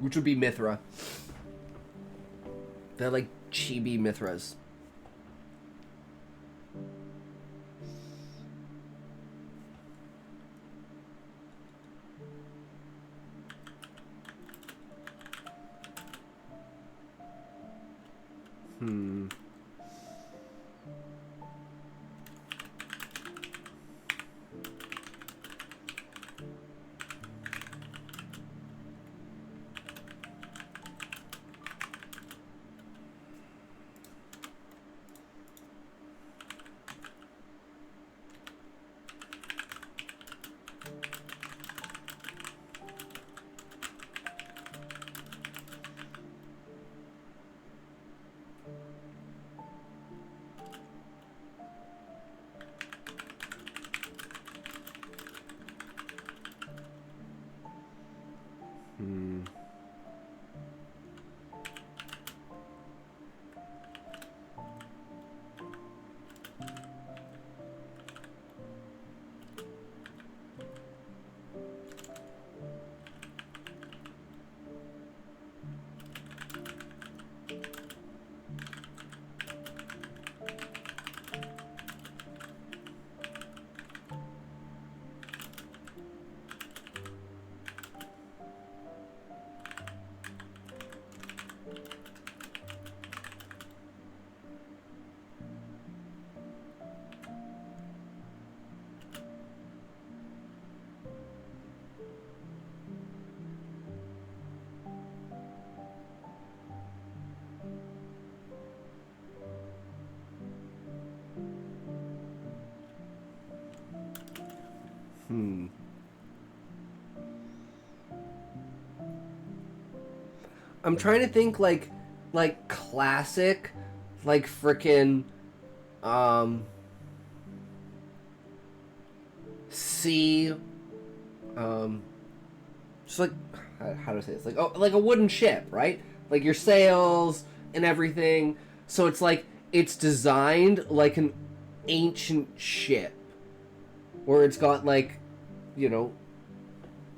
which would be Mithra. They're like chibi Mithras. I'm trying to think like classic, like frickin' sea, just like how do I say this? Like like a wooden ship, right? Like your sails and everything. So it's like it's designed like an ancient ship, where it's got like, you know,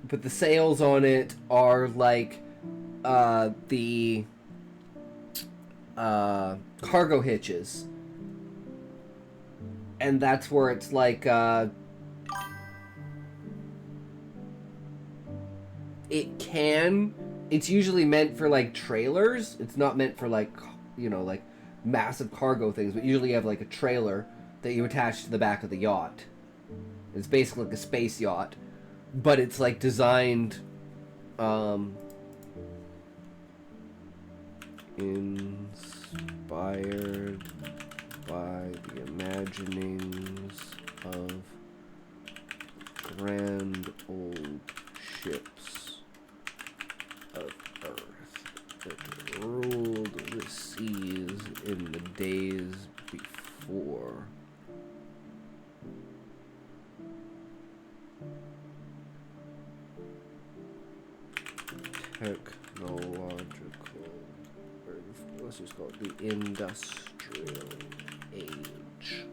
but the sails on it are like the cargo hitches, and that's where it's like it's usually meant for like trailers. It's not meant for like, you know, like massive cargo things, but usually you have like a trailer that you attach to the back of the yacht. It's basically like a space yacht, but it's like designed inspired by the imaginings of grand old ships of Earth that ruled the seas in the days before. Technological, or let's just call it the industrial age.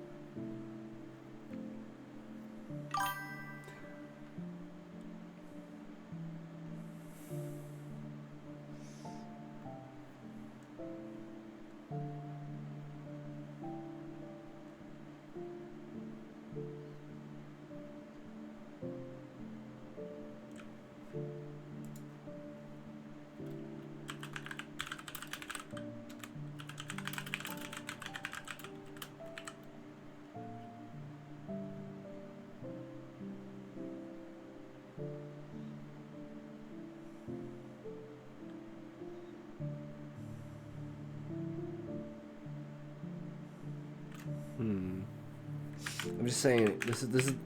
I'm just saying,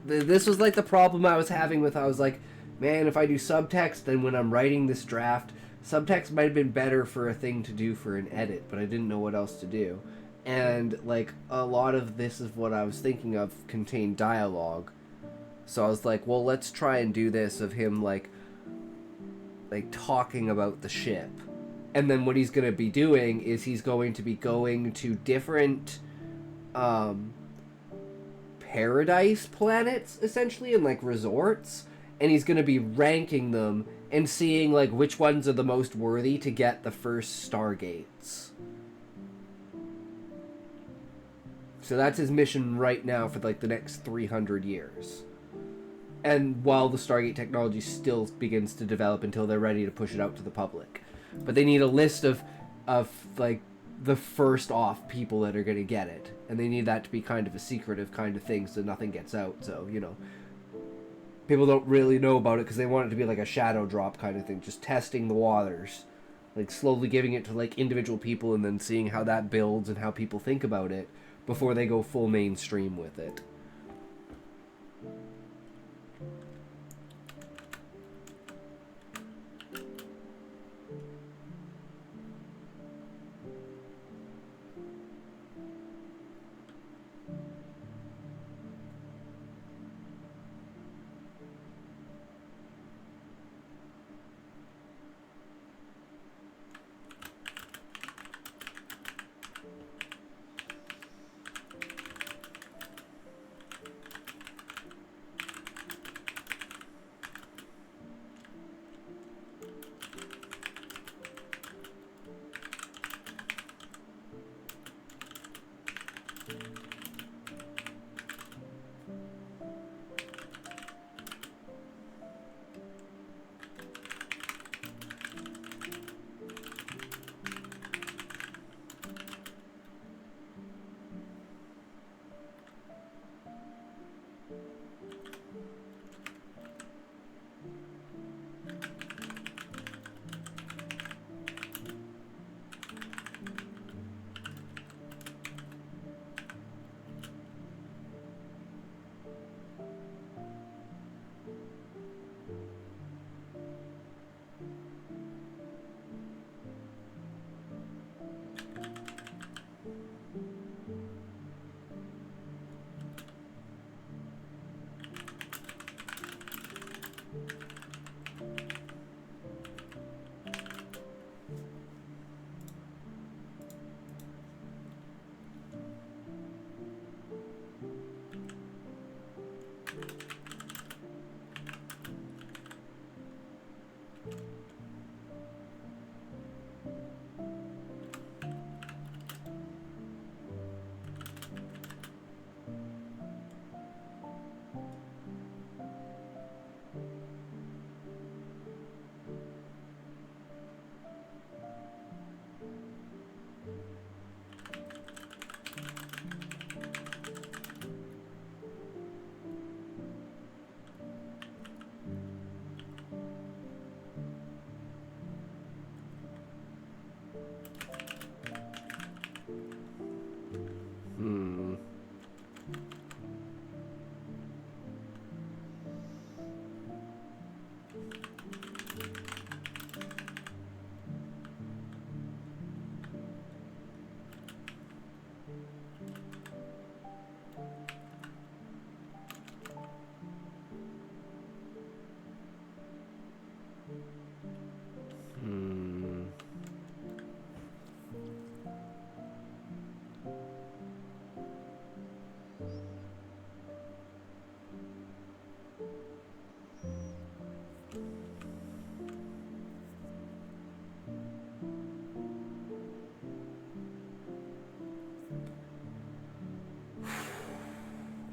this was like the problem I was having with. I was like, man, if I do subtext, then when I'm writing this draft, subtext might have been better for a thing to do for an edit, but I didn't know what else to do. And like a lot of this is what I was thinking of contained dialogue. So I was like, well, let's try and do this of him like talking about the ship. And then what he's going to be doing is he's going to be going to different paradise planets, essentially, and like resorts, and he's going to be ranking them and seeing like which ones are the most worthy to get the first Stargates. So that's his mission right now for like the next 300 years. And while the Stargate technology still begins to develop until they're ready to push it out to the public. But they need a list of like the first off people that are going to get it. And they need that to be kind of a secretive kind of thing so nothing gets out. So, you know, people don't really know about it because they want it to be like a shadow drop kind of thing. Just testing the waters. Like slowly giving it to like individual people and then seeing how that builds and how people think about it before they go full mainstream with it.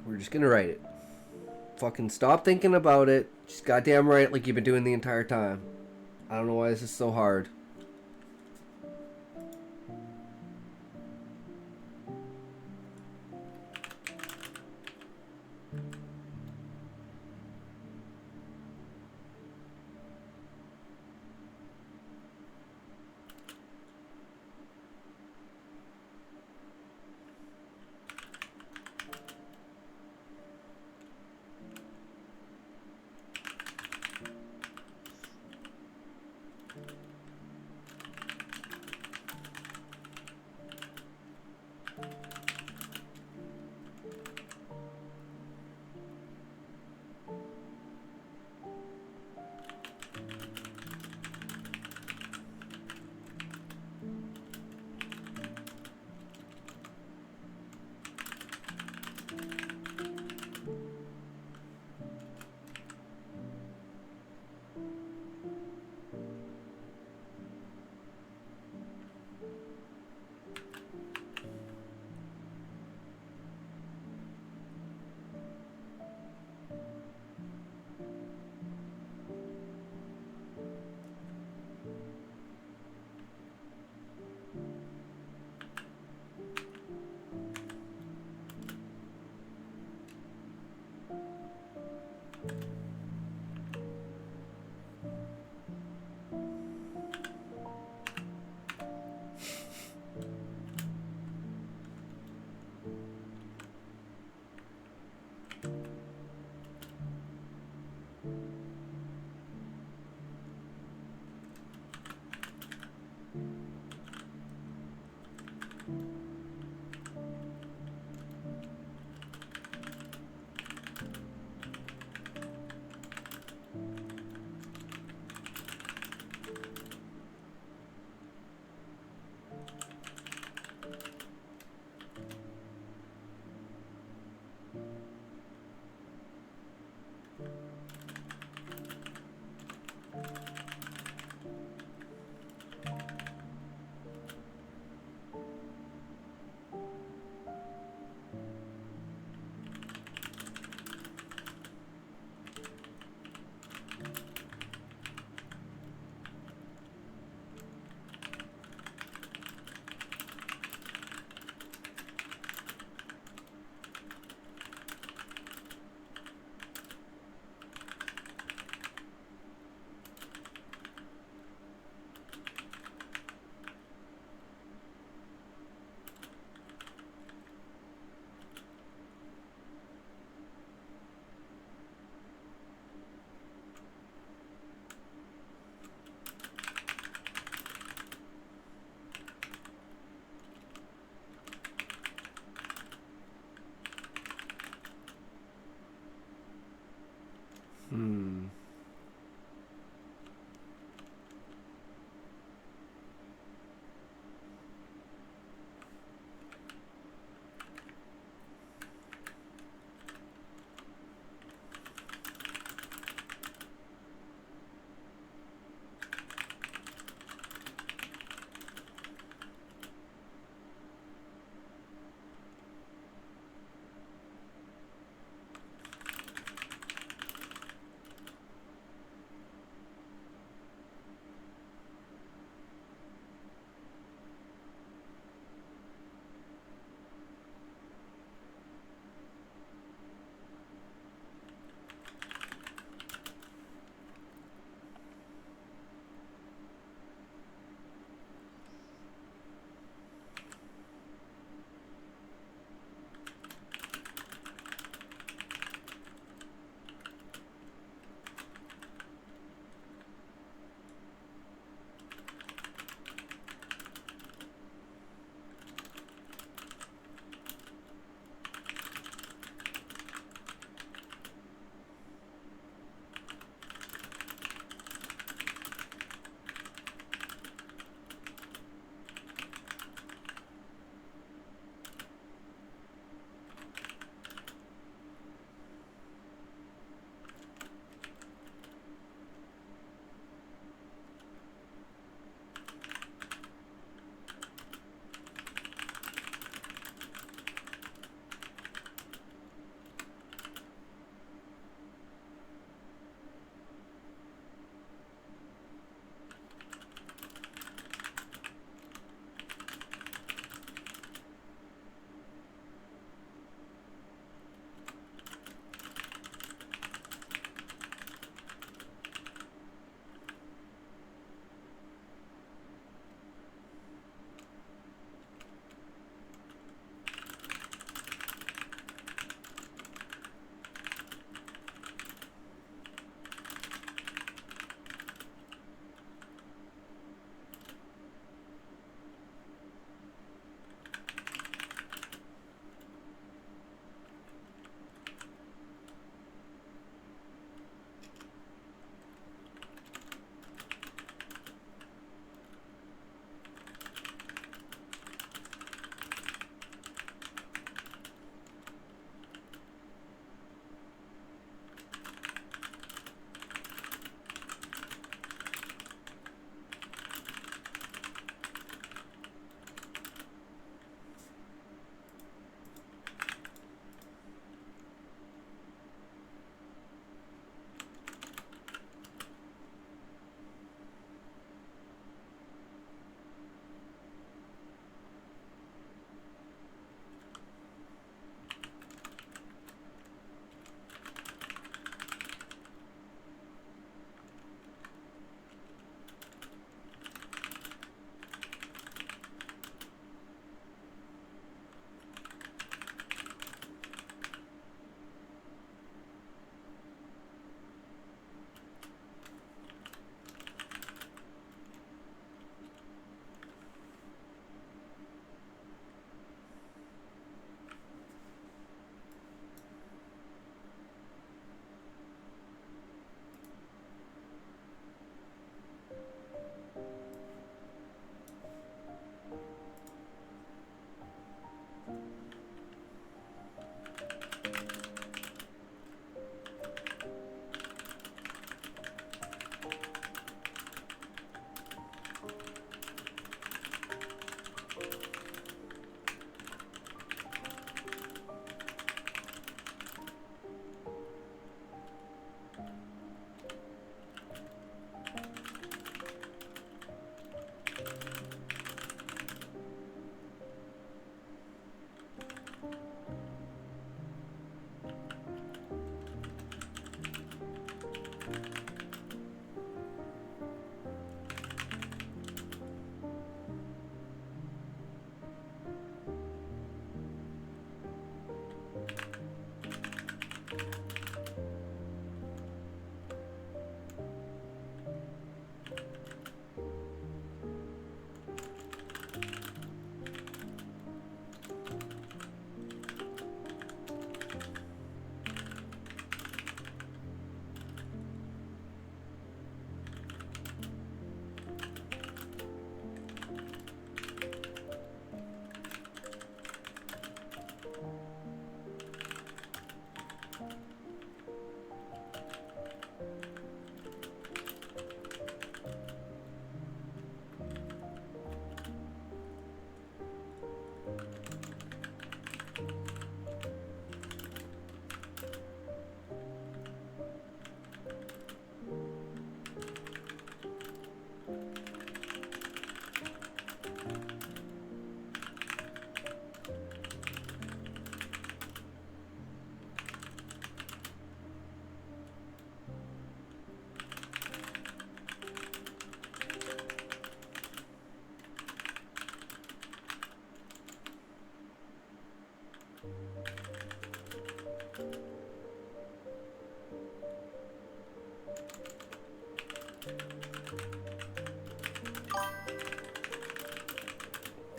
We're just gonna write it. Fucking stop thinking about it. Just goddamn write it like you've been doing the entire time. I don't know why this is so hard.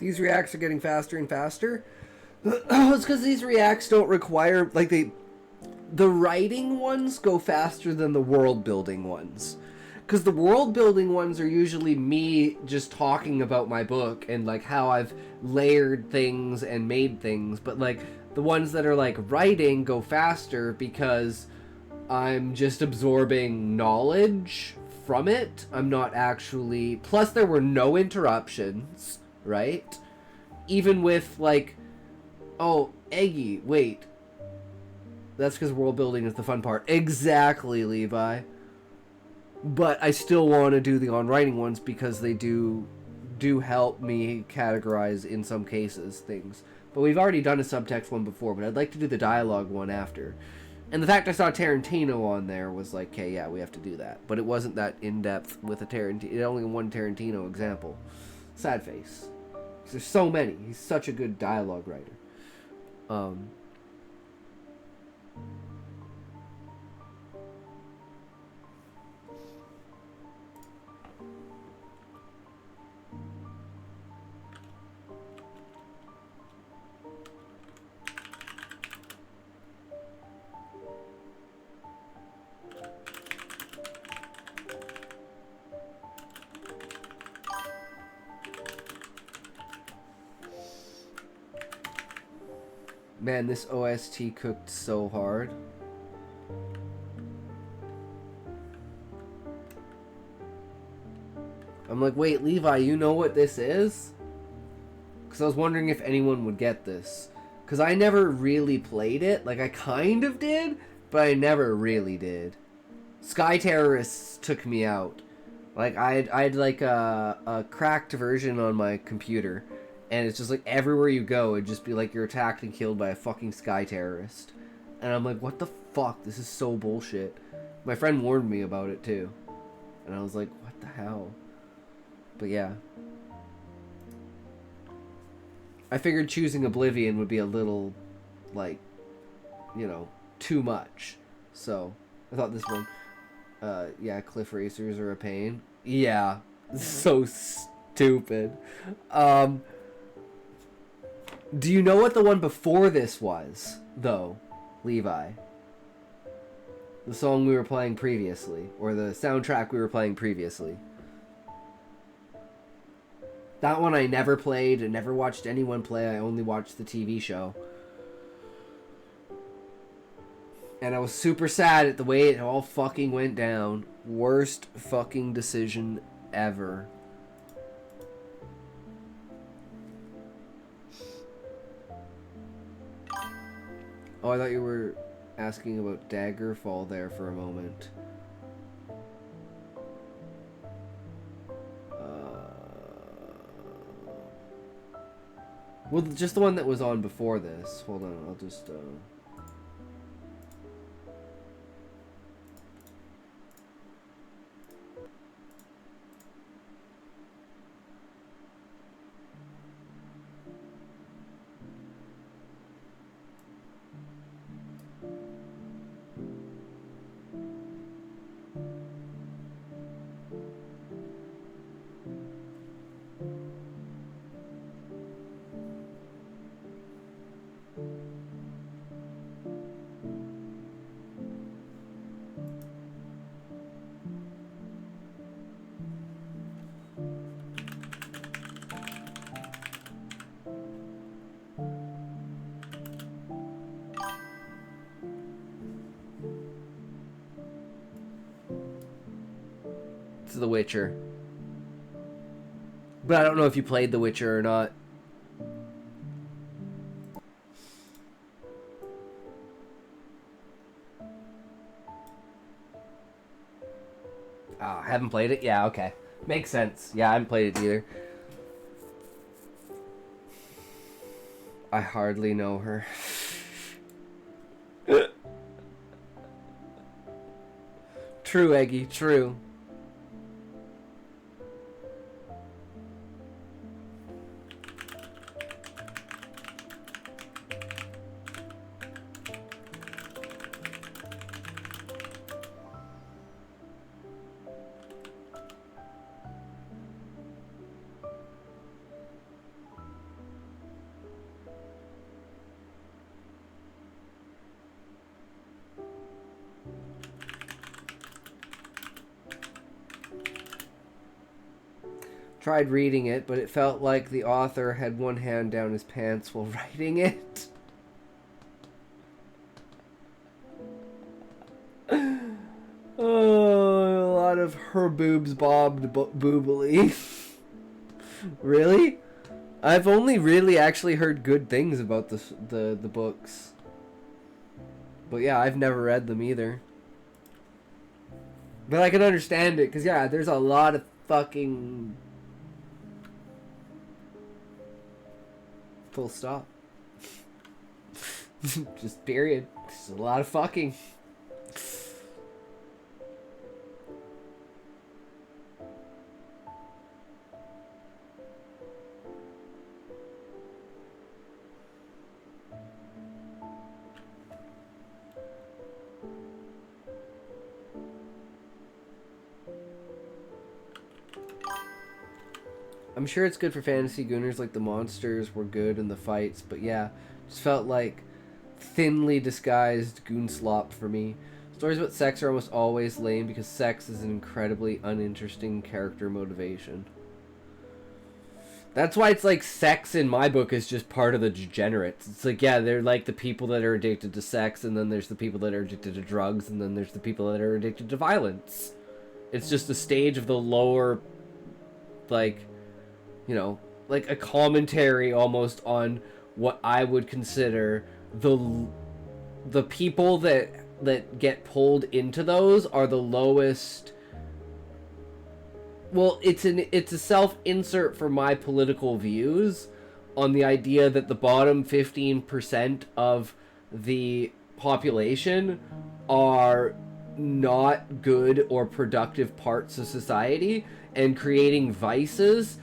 These reacts are getting faster and faster. It's because these reacts don't require, like, the writing ones go faster than the world building ones. Because the world building ones are usually me just talking about my book and, like, how I've layered things and made things. But, like, the ones that are, like, writing go faster because I'm just absorbing knowledge from it. I'm not actually... Plus, there were no interruptions, right? Even with, like... Oh, Eggy, wait. That's because world building is the fun part. Exactly, Levi. But I still want to do the on-writing ones because they do help me categorize, in some cases, things. But we've already done a subtext one before, but I'd like to do the dialogue one after. And the fact I saw Tarantino on there was like, okay, yeah, we have to do that. But it wasn't that in-depth with a Tarantino. It only one Tarantino example. Sad face. There's so many. He's such a good dialogue writer. Man, this OST cooked so hard. I'm like, wait, Levi, you know what this is? Because I was wondering if anyone would get this. Because I never really played it. Like, I kind of did, but I never really did. Sky Terrorists took me out. Like, I had like a cracked version on my computer. And it's just like everywhere you go, it'd just be like you're attacked and killed by a fucking Sky Terrorist. And I'm like, what the fuck? This is so bullshit. My friend warned me about it too. And I was like, what the hell? But yeah. I figured choosing Oblivion would be a little, like, you know, too much. So, I thought this one, yeah, cliff racers are a pain. Yeah. So stupid. Do you know what the one before this was, though, Levi? The song we were playing previously, or the soundtrack we were playing previously. That one I never played and never watched anyone play. I only watched the TV show. And I was super sad at the way it all fucking went down. Worst fucking decision ever. Oh, I thought you were asking about Daggerfall there for a moment. Well, just the one that was on before this. Hold on, I'll just... It's The Witcher. But I don't know if you played The Witcher or not. Ah, haven't played it? Yeah, okay. Makes sense. Yeah, I haven't played it either. I hardly know her. True, Eggy, true. Tried reading it, but it felt like the author had one hand down his pants while writing it. Oh, a lot of her boobs bobbed boobily. Really? I've only really actually heard good things about the books. But yeah, I've never read them either. But I can understand it, because yeah, there's a lot of fucking... Full stop. Just period. Just a lot of fucking. I'm sure it's good for fantasy gooners, like the monsters were good in the fights, but yeah, just felt like thinly disguised goon slop for me. Stories about sex are almost always lame because sex is an incredibly uninteresting character motivation. That's why it's like sex in my book is just part of the degenerates. It's like, yeah, they're like the people that are addicted to sex, and then there's the people that are addicted to drugs, and then there's the people that are addicted to violence. It's just a stage of the lower, like... You know, like a commentary almost on what I would consider the people that get pulled into those are the lowest. Well, it's a self-insert for my political views on the idea that the bottom 15% of the population are not good or productive parts of society, and creating vices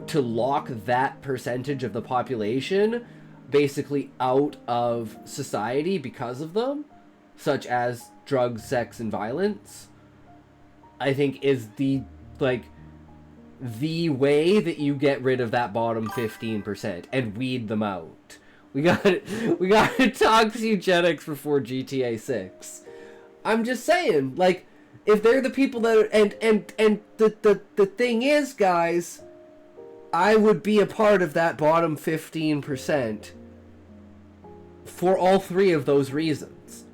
to lock that percentage of the population basically out of society because of them, such as drugs, sex, and violence, I think is the way that you get rid of that bottom 15% and weed them out. We got to talk eugenics before GTA 6. I'm just saying, like, if they're the people that are, and the thing is, guys, I would be a part of that bottom 15% for all three of those reasons.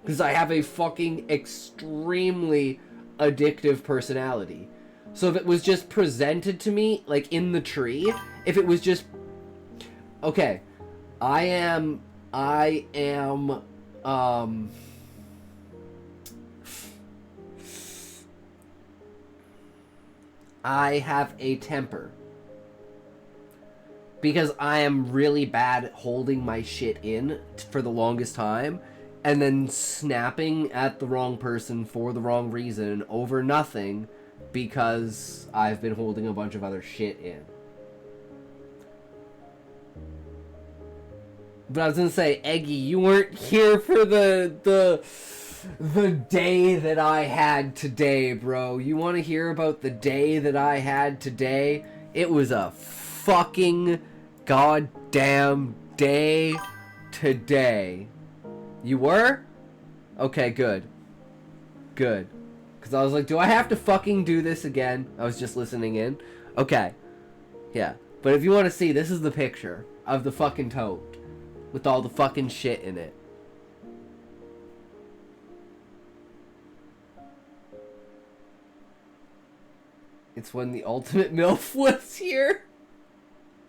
Because I have a fucking extremely addictive personality. So if it was just presented to me, like, in the tree, if it was just... Okay, I am, I have a temper. Because I am really bad at holding my shit in for the longest time, and then snapping at the wrong person for the wrong reason over nothing because I've been holding a bunch of other shit in. But I was gonna say, Eggy, you weren't here for the day that I had today, bro. You want to hear about the day that I had today? It was a fucking goddamn day today. You were? Okay, good. Good. Because I was like, do I have to fucking do this again? I was just listening in. Okay. Yeah. But if you want to see, this is the picture of the fucking toad with all the fucking shit in it. It's when the ultimate MILF was here.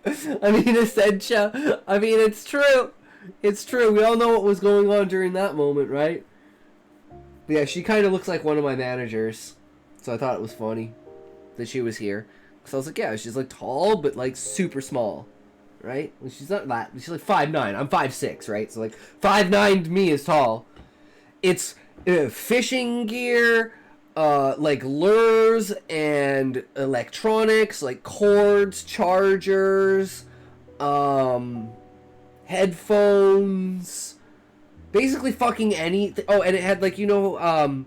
I mean, Essentia. I mean, it's true. It's true. We all know what was going on during that moment, right? But yeah, she kind of looks like one of my managers. So I thought it was funny that she was here. Because I was like, yeah, she's like tall, but like super small. Right? Well, she's not that. She's like 5'9". I'm 5'6", right? So like 5'9" to me is tall. It's fishing gear, like lures and electronics, like cords, chargers, headphones, basically fucking anything. Oh, and it had like, you know,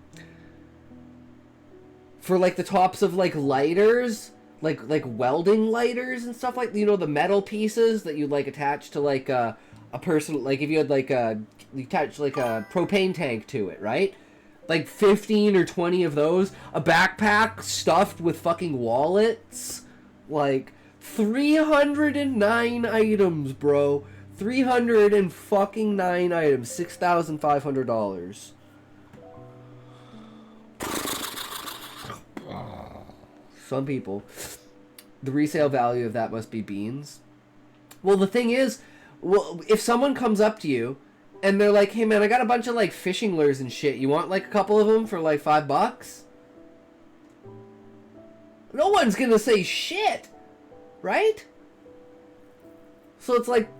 for like the tops of like lighters, like welding lighters and stuff, like, you know, the metal pieces that you like attach to like a person, like if you had like you attach like a propane tank to it, right? like 15 or 20 of those, a backpack stuffed with fucking wallets, like 309 items, bro. 309 items, $6,500. Some people, the resale value of that must be beans. Well, the thing is, well, if someone comes up to you and they're like, hey man, I got a bunch of like fishing lures and shit, you want like a couple of them for like $5? No one's gonna say shit, right? So it's like,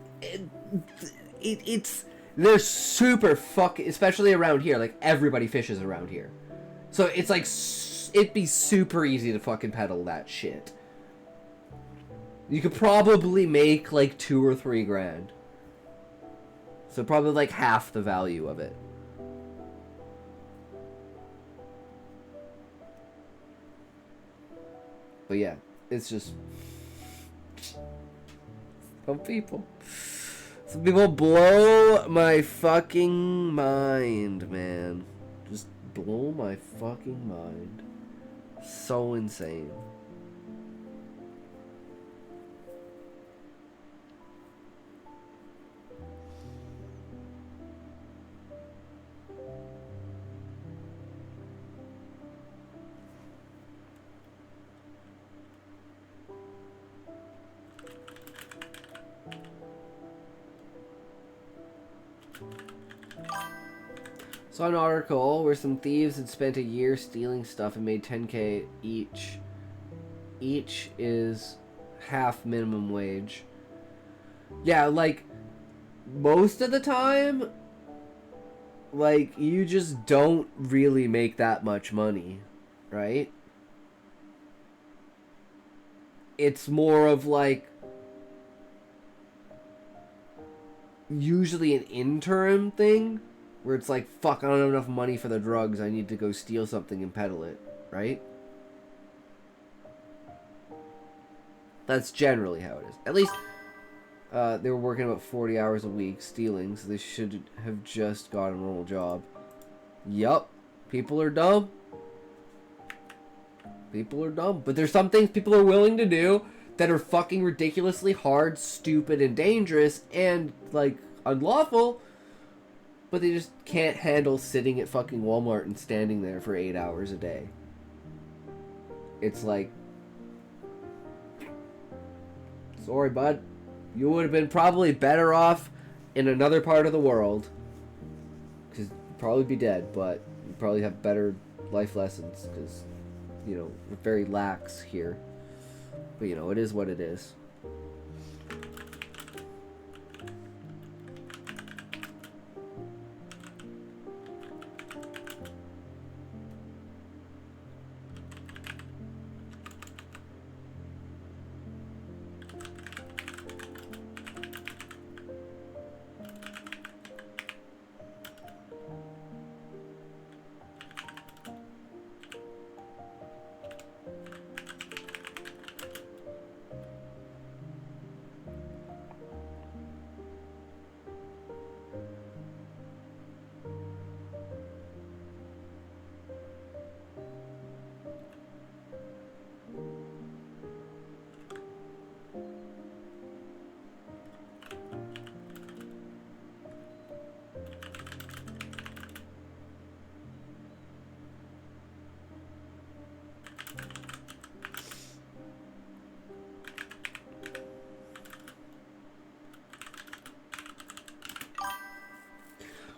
it's they're super fucking, especially around here, like everybody fishes around here. So it's like, it'd be super easy to fucking peddle that shit. You could probably make like 2 or 3 grand. So probably like half the value of it. But yeah, it's just some people blow my fucking mind, man. Just blow my fucking mind. So insane. Saw an article where some thieves had spent a year stealing stuff and made $10K each. Each is half minimum wage. Yeah, like, most of the time, like, you just don't really make that much money, right? It's more of, like, usually an interim thing, where it's like, fuck, I don't have enough money for the drugs, I need to go steal something and peddle it, right? That's generally how it is. At least, they were working about 40 hours a week stealing, so they should have just got a normal job. Yup. People are dumb. People are dumb. But there's some things people are willing to do that are fucking ridiculously hard, stupid, and dangerous, and, like, unlawful, but they just can't handle sitting at fucking Walmart and standing there for 8 hours a day. It's like, sorry, bud. You would have been probably better off in another part of the world. Because you'd probably be dead, but you'd probably have better life lessons. Because, you know, we're very lax here. But, you know, it is what it is.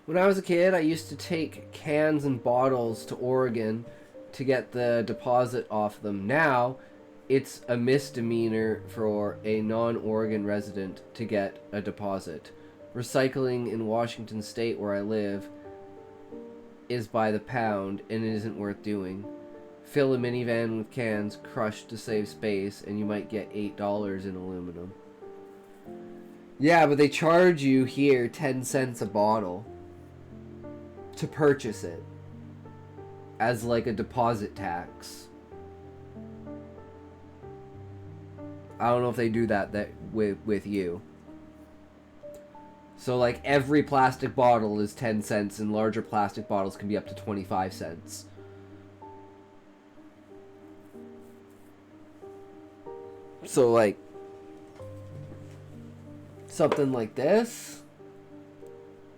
When I was a kid, I used to take cans and bottles to Oregon to get the deposit off them. Now, it's a misdemeanor for a non-Oregon resident to get a deposit. Recycling in Washington State, where I live, is by the pound and it isn't worth doing. Fill a minivan with cans, crushed to save space, and you might get $8 in aluminum. Yeah, but they charge you here 10 cents a bottle to purchase it as like a deposit tax. I don't know if they do that with you. So, like, every plastic bottle is 10 cents, and larger plastic bottles can be up to 25 cents. So, like, something like this,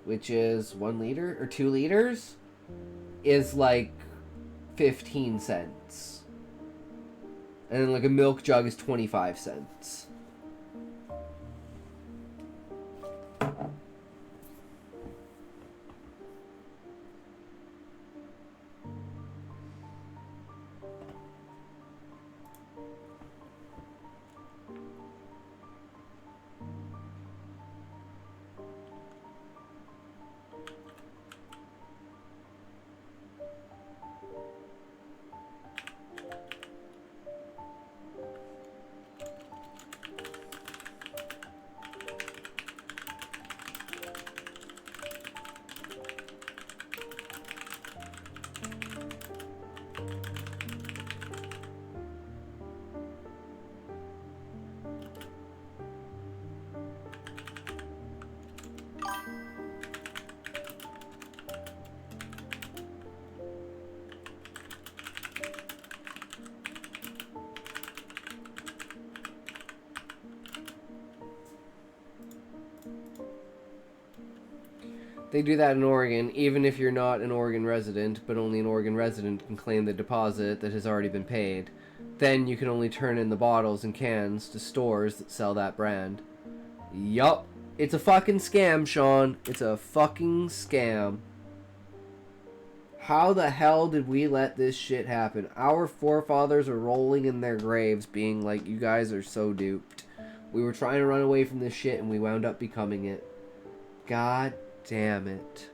which is 1 liter or 2 liters, is like 15 cents. And then, like, a milk jug is 25 cents. They do that in Oregon, even if you're not an Oregon resident, but only an Oregon resident can claim the deposit that has already been paid. Then you can only turn in the bottles and cans to stores that sell that brand. Yup. It's a fucking scam, Sean. It's a fucking scam. How the hell did we let this shit happen? Our forefathers are rolling in their graves being like, you guys are so duped. We were trying to run away from this shit and we wound up becoming it. God damn it.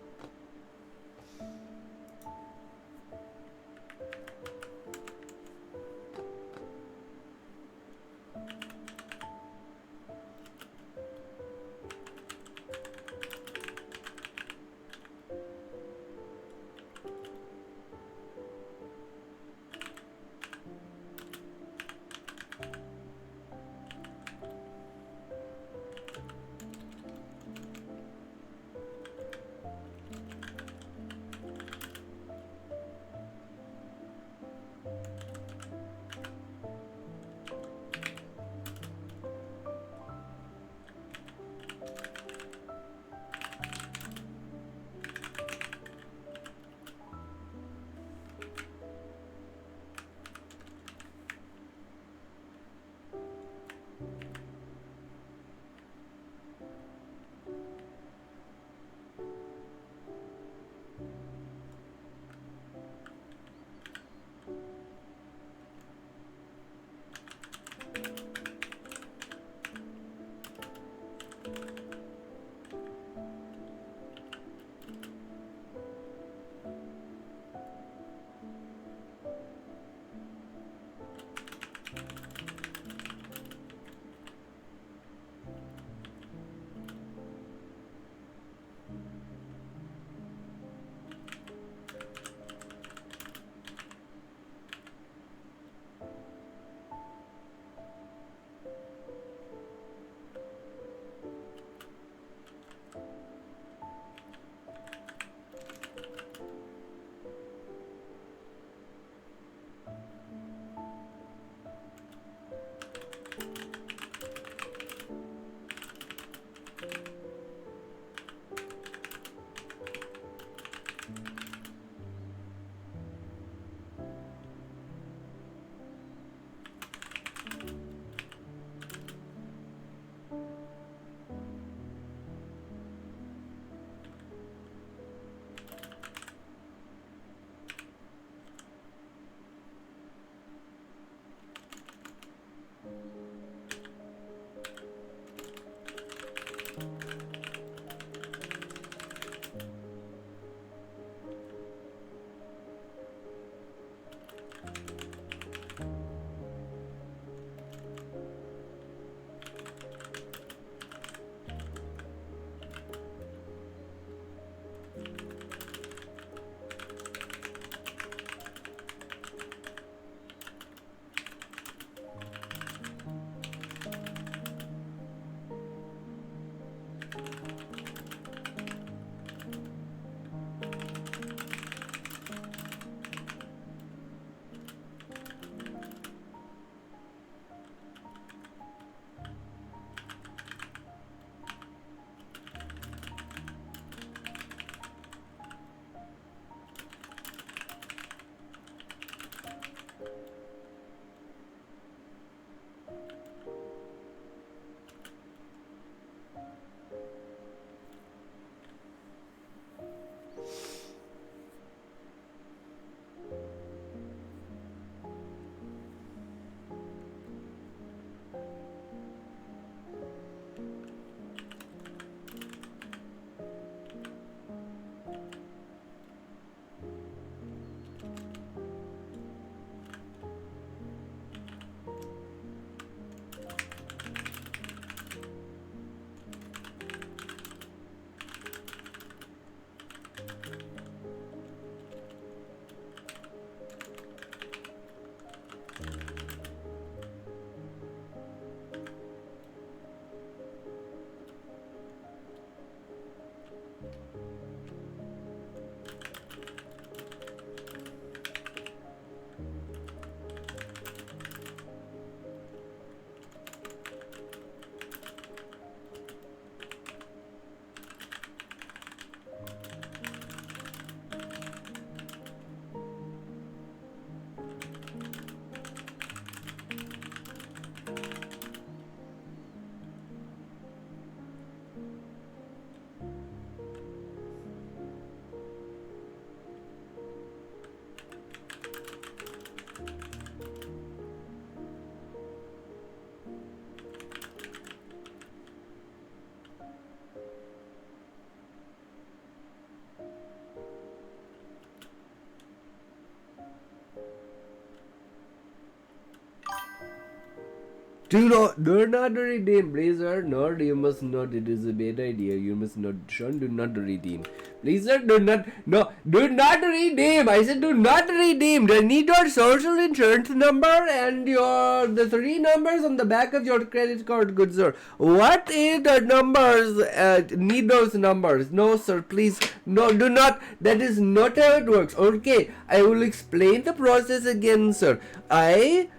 Do not redeem, Blizzard. No, you must not. It is a bad idea. You must not. Sean, do not redeem. Blizzard, do not. No, do not redeem. I said do not redeem. I need your social insurance number and the 3 numbers on the back of your credit card, good sir. What is the numbers? Need those numbers. No, sir, please. No, do not. That is not how it works. Okay, I will explain the process again, sir. I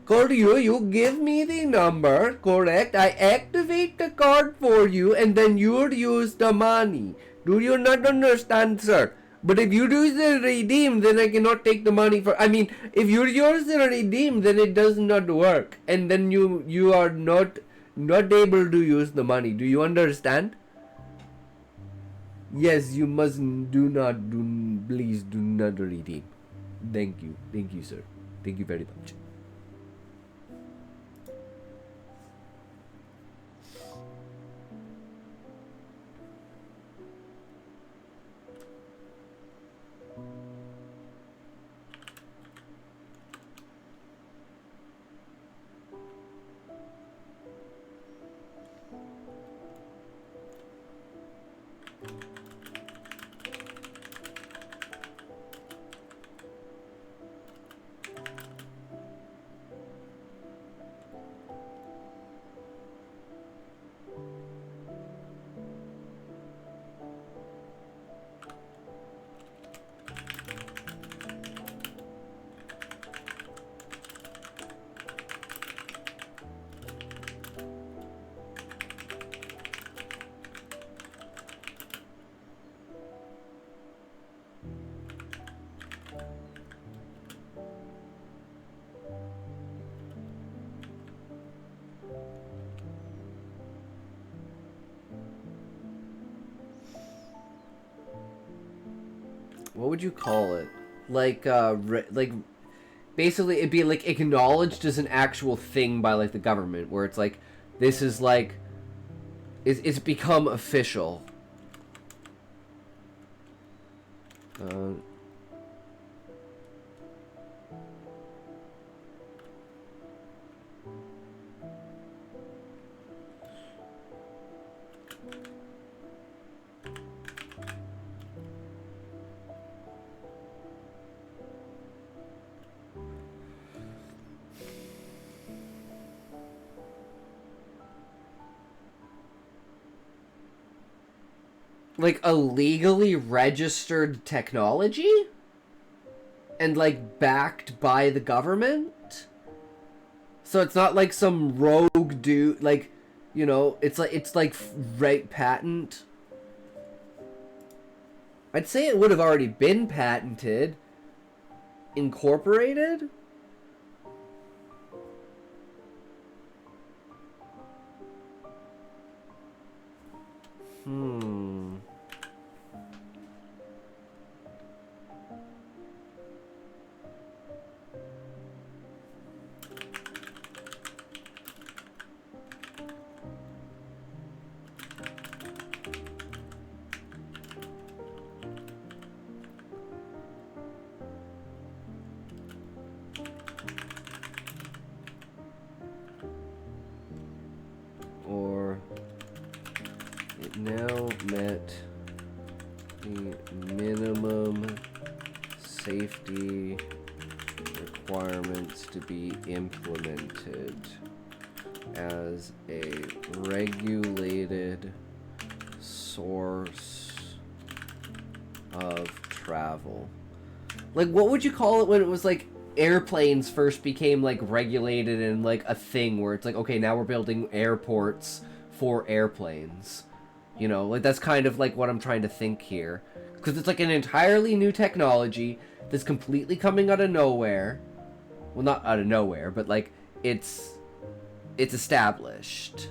call you give me the number, correct? I activate the card for you, and then you'll use the money. Do you not understand, sir? But if you use the redeem, then I cannot take the money for. I mean, if you use the redeem, then it does not work, and then you are not able to use the money. Do you understand? Yes, you must please do not redeem. Thank you, sir. Thank you very much. What would you call it? Like basically it'd be like acknowledged as an actual thing by like the government, where it's like this is like it's become official. Like a legally registered technology? And like backed by the government? So it's not like some rogue dude, like, you know, it's like right patent. I'd say it would have already been patented. Incorporated? Or it now met the minimum safety requirements to be implemented as a regulated source of travel. Like, what would you call it when it was like airplanes first became like regulated and like a thing where it's like, okay, now we're building airports for airplanes, you know? Like, that's kind of like what I'm trying to think here, because it's like an entirely new technology that's completely coming out of nowhere. Well, not out of nowhere, but like it's established.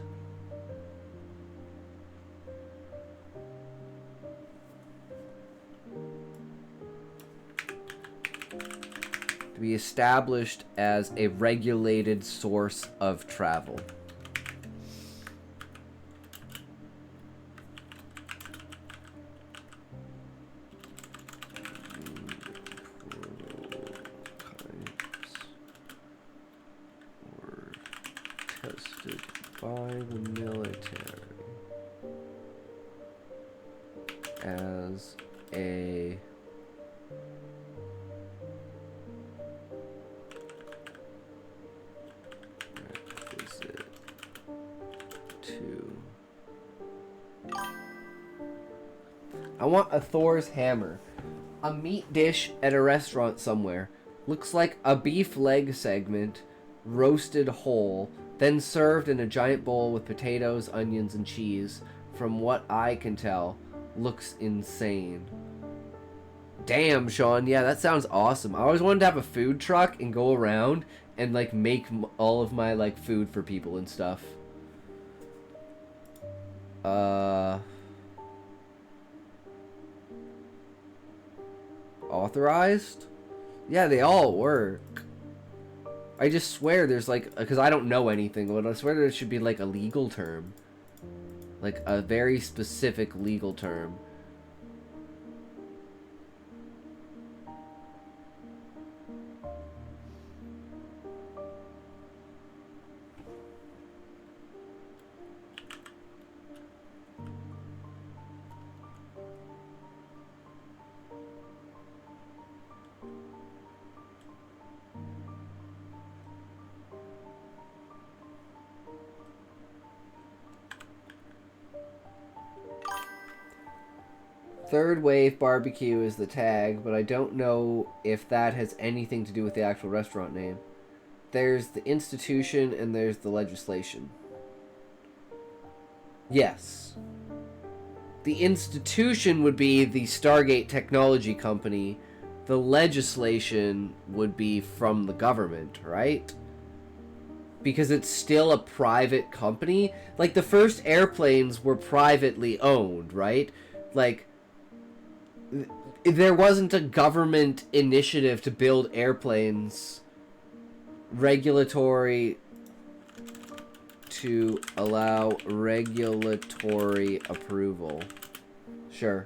To be established as a regulated source of travel. tested by the military as a requisite to... I want a Thor's hammer. A meat dish at a restaurant somewhere. Looks like a beef leg segment, roasted whole, then served in a giant bowl with potatoes, onions, and cheese. From what I can tell, looks insane. Damn, Sean. Yeah, that sounds awesome. I always wanted to have a food truck and go around and, like, make all of my, like, food for people and stuff. Authorized? Yeah, they all work. I just swear there's, like, because I don't know anything, but I swear there should be, like, a legal term. Like, a very specific legal term. Third Wave Barbecue is the tag, but I don't know if that has anything to do with the actual restaurant name. There's the institution and there's the legislation. Yes. The institution would be the Stargate Technology Company. The legislation would be from the government, right? Because it's still a private company. Like, the first airplanes were privately owned, right? Like, there wasn't a government initiative to build airplanes. Regulatory to allow regulatory approval. Sure.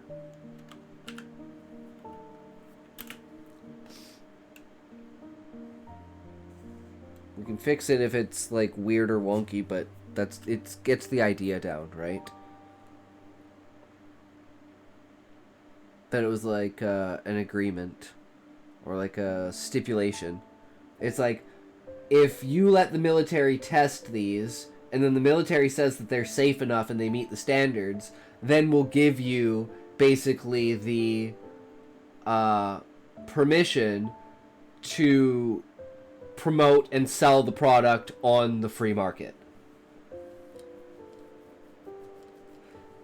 We can fix it if it's, like, weird or wonky, but it gets the idea down, right? That it was like an agreement or like a stipulation. It's like, if you let the military test these and then the military says that they're safe enough and they meet the standards, then we'll give you basically the permission to promote and sell the product on the free market.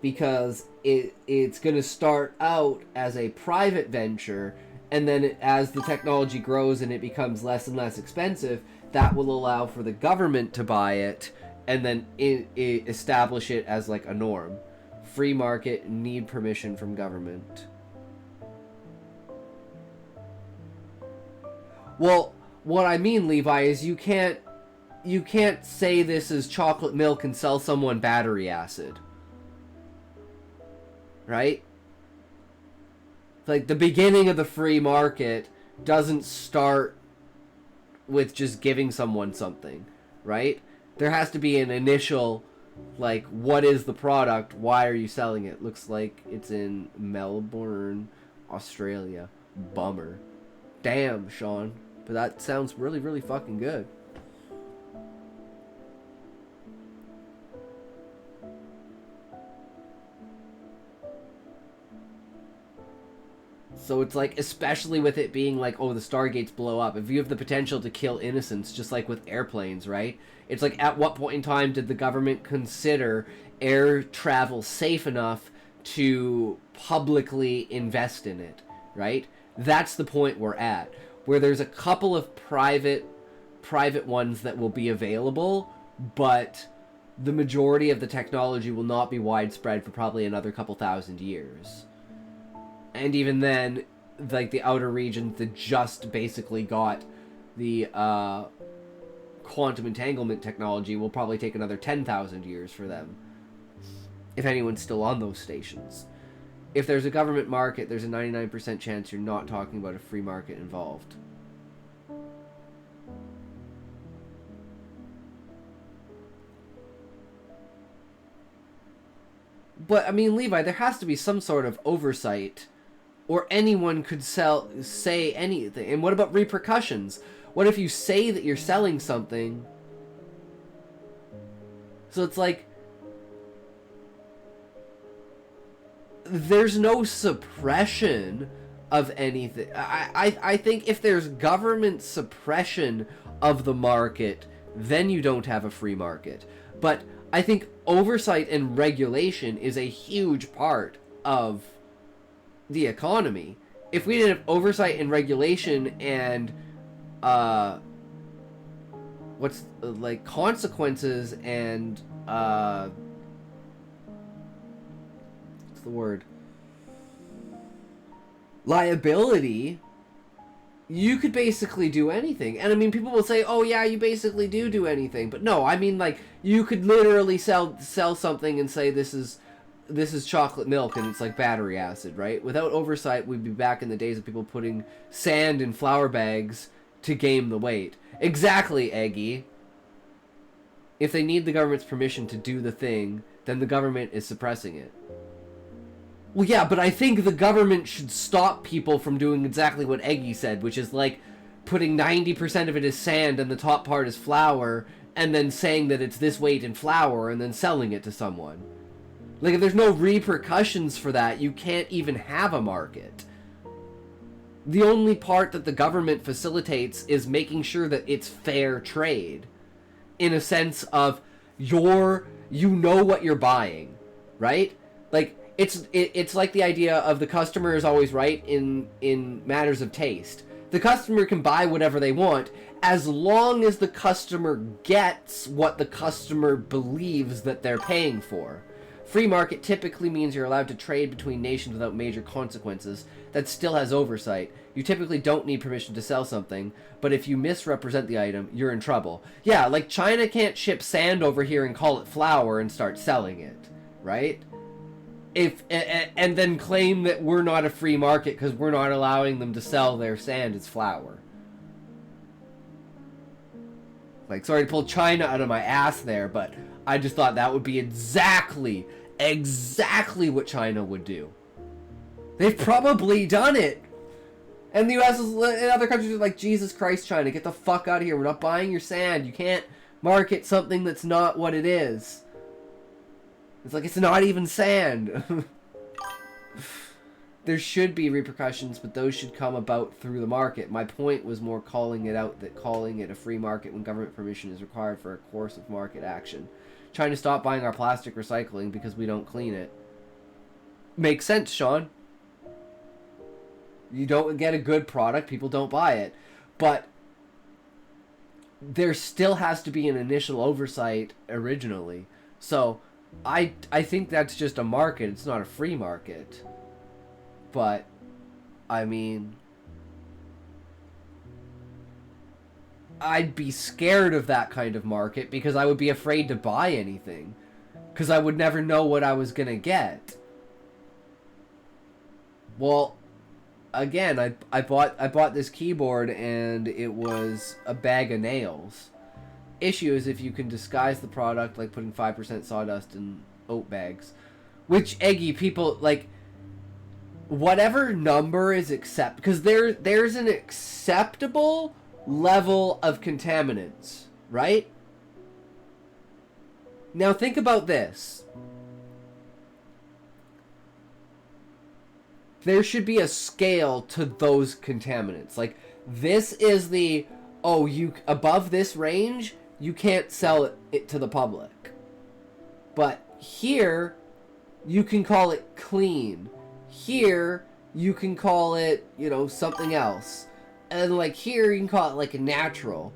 Because it's going to start out as a private venture, and then as the technology grows and it becomes less and less expensive, that will allow for the government to buy it and then establish it as like a norm. Free market, need permission from government. Well, what I mean, Levi, is you can't say this is chocolate milk and sell someone battery acid. Right? Like, the beginning of the free market doesn't start with just giving someone something, right? There has to be an initial, like, what is the product? Why are you selling it? Looks like it's in Melbourne, Australia. Bummer. Damn, Sean. But that sounds really, really fucking good. So it's like, especially with it being like, oh, the Stargates blow up. If you have the potential to kill innocents, just like with airplanes, right? It's like, at what point in time did the government consider air travel safe enough to publicly invest in it, right? That's the point we're at, where there's a couple of private ones that will be available, but the majority of the technology will not be widespread for probably another couple thousand years. And even then, like, the outer regions that just basically got the quantum entanglement technology will probably take another 10,000 years for them, if anyone's still on those stations. If there's a government market, there's a 99% chance you're not talking about a free market involved. But I mean, Levi, there has to be some sort of oversight, or anyone could say anything. And what about repercussions? What if you say that you're selling something? So it's like, there's no suppression of anything. I think if there's government suppression of the market, then you don't have a free market. But I think oversight and regulation is a huge part of the economy. If we didn't have oversight and regulation and consequences and what's the word? Liability, you could basically do anything. And I mean, people will say, oh yeah, you basically do anything. But no, I mean, like, you could literally sell something and say this is chocolate milk and it's like battery acid, right? Without oversight, we'd be back in the days of people putting sand in flour bags to game the weight. Exactly, Eggy. If they need the government's permission to do the thing, then the government is suppressing it. Well, yeah, but I think the government should stop people from doing exactly what Eggy said, which is like putting 90% of it as sand and the top part is flour, and then saying that it's this weight in flour and then selling it to someone. Like, if there's no repercussions for that, you can't even have a market. The only part that the government facilitates is making sure that it's fair trade. In a sense of, you know what you're buying, right? Like, it's like the idea of the customer is always right in matters of taste. The customer can buy whatever they want as long as the customer gets what the customer believes that they're paying for. Free market typically means you're allowed to trade between nations without major consequences. That still has oversight. You typically don't need permission to sell something, but if you misrepresent the item, you're in trouble. Yeah, like China can't ship sand over here and call it flour and start selling it, right? And then claim that we're not a free market because we're not allowing them to sell their sand as flour. Like, sorry to pull China out of my ass there, but I just thought that would be exactly what China would do. They've probably done it. And the US and other countries are like, Jesus Christ, China, get the fuck out of here. We're not buying your sand. You can't market something that's not what it is. It's like, it's not even sand. There should be repercussions, but those should come about through the market. My point was more calling it out, that calling it a free market when government permission is required for a course of market action. Trying to stop buying our plastic recycling because we don't clean it. Makes sense, Sean. You don't get a good product, people don't buy it. But there still has to be an initial oversight originally. So I think that's just a market. It's not a free market. But, I mean, I'd be scared of that kind of market because I would be afraid to buy anything. Because I would never know what I was going to get. Well, again, I bought this keyboard and it was a bag of nails. Issue is if you can disguise the product, like putting 5% sawdust in oat bags. Which, Eggy, people, like, whatever number is because there's an acceptable level of contaminants, right? Now think about this. There should be a scale to those contaminants. Like, this is the, you above this range, you can't sell it to the public. But here, you can call it clean. Here, you can call it, something else. And, like, here, you can call it, like, a natural.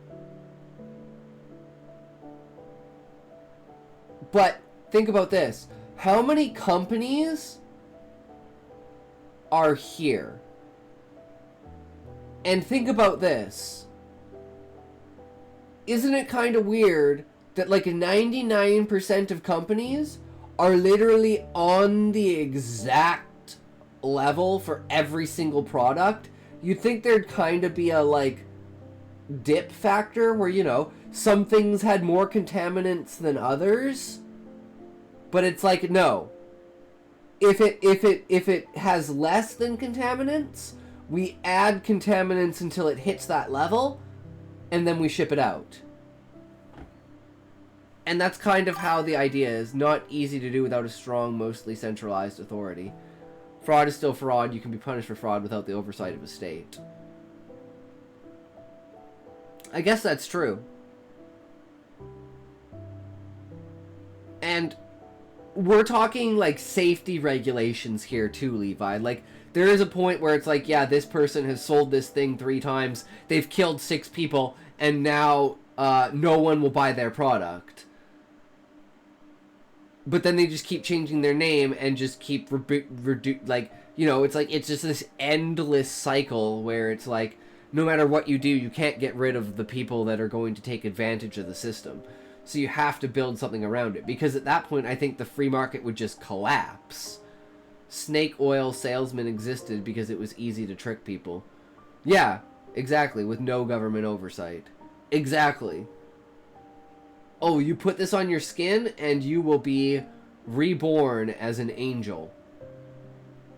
But, think about this. How many companies are here? And think about this. Isn't it kind of weird that, like, 99% of companies are literally on the exact level for every single product? You'd think there'd kind of be a, like, dip factor where, some things had more contaminants than others. But it's like, no. if it has less than contaminants, we add contaminants until it hits that level, and then we ship it out. And that's kind of how the idea is. Not easy to do without a strong, mostly centralized authority. Fraud is still fraud. You can be punished for fraud without the oversight of a state. I guess that's true. And we're talking, like, safety regulations here, too, Levi. Like, there is a point where it's like, yeah, this person has sold this thing 3 times, they've killed 6 people, and now no one will buy their product. But then they just keep changing their name and just keep like, you know, it's like, it's just this endless cycle where it's like, no matter what you do, you can't get rid of the people that are going to take advantage of the system. So you have to build something around it. Because at that point, I think the free market would just collapse. Snake oil salesmen existed because it was easy to trick people. Yeah, exactly, with no government oversight. Exactly. Oh, you put this on your skin and you will be reborn as an angel.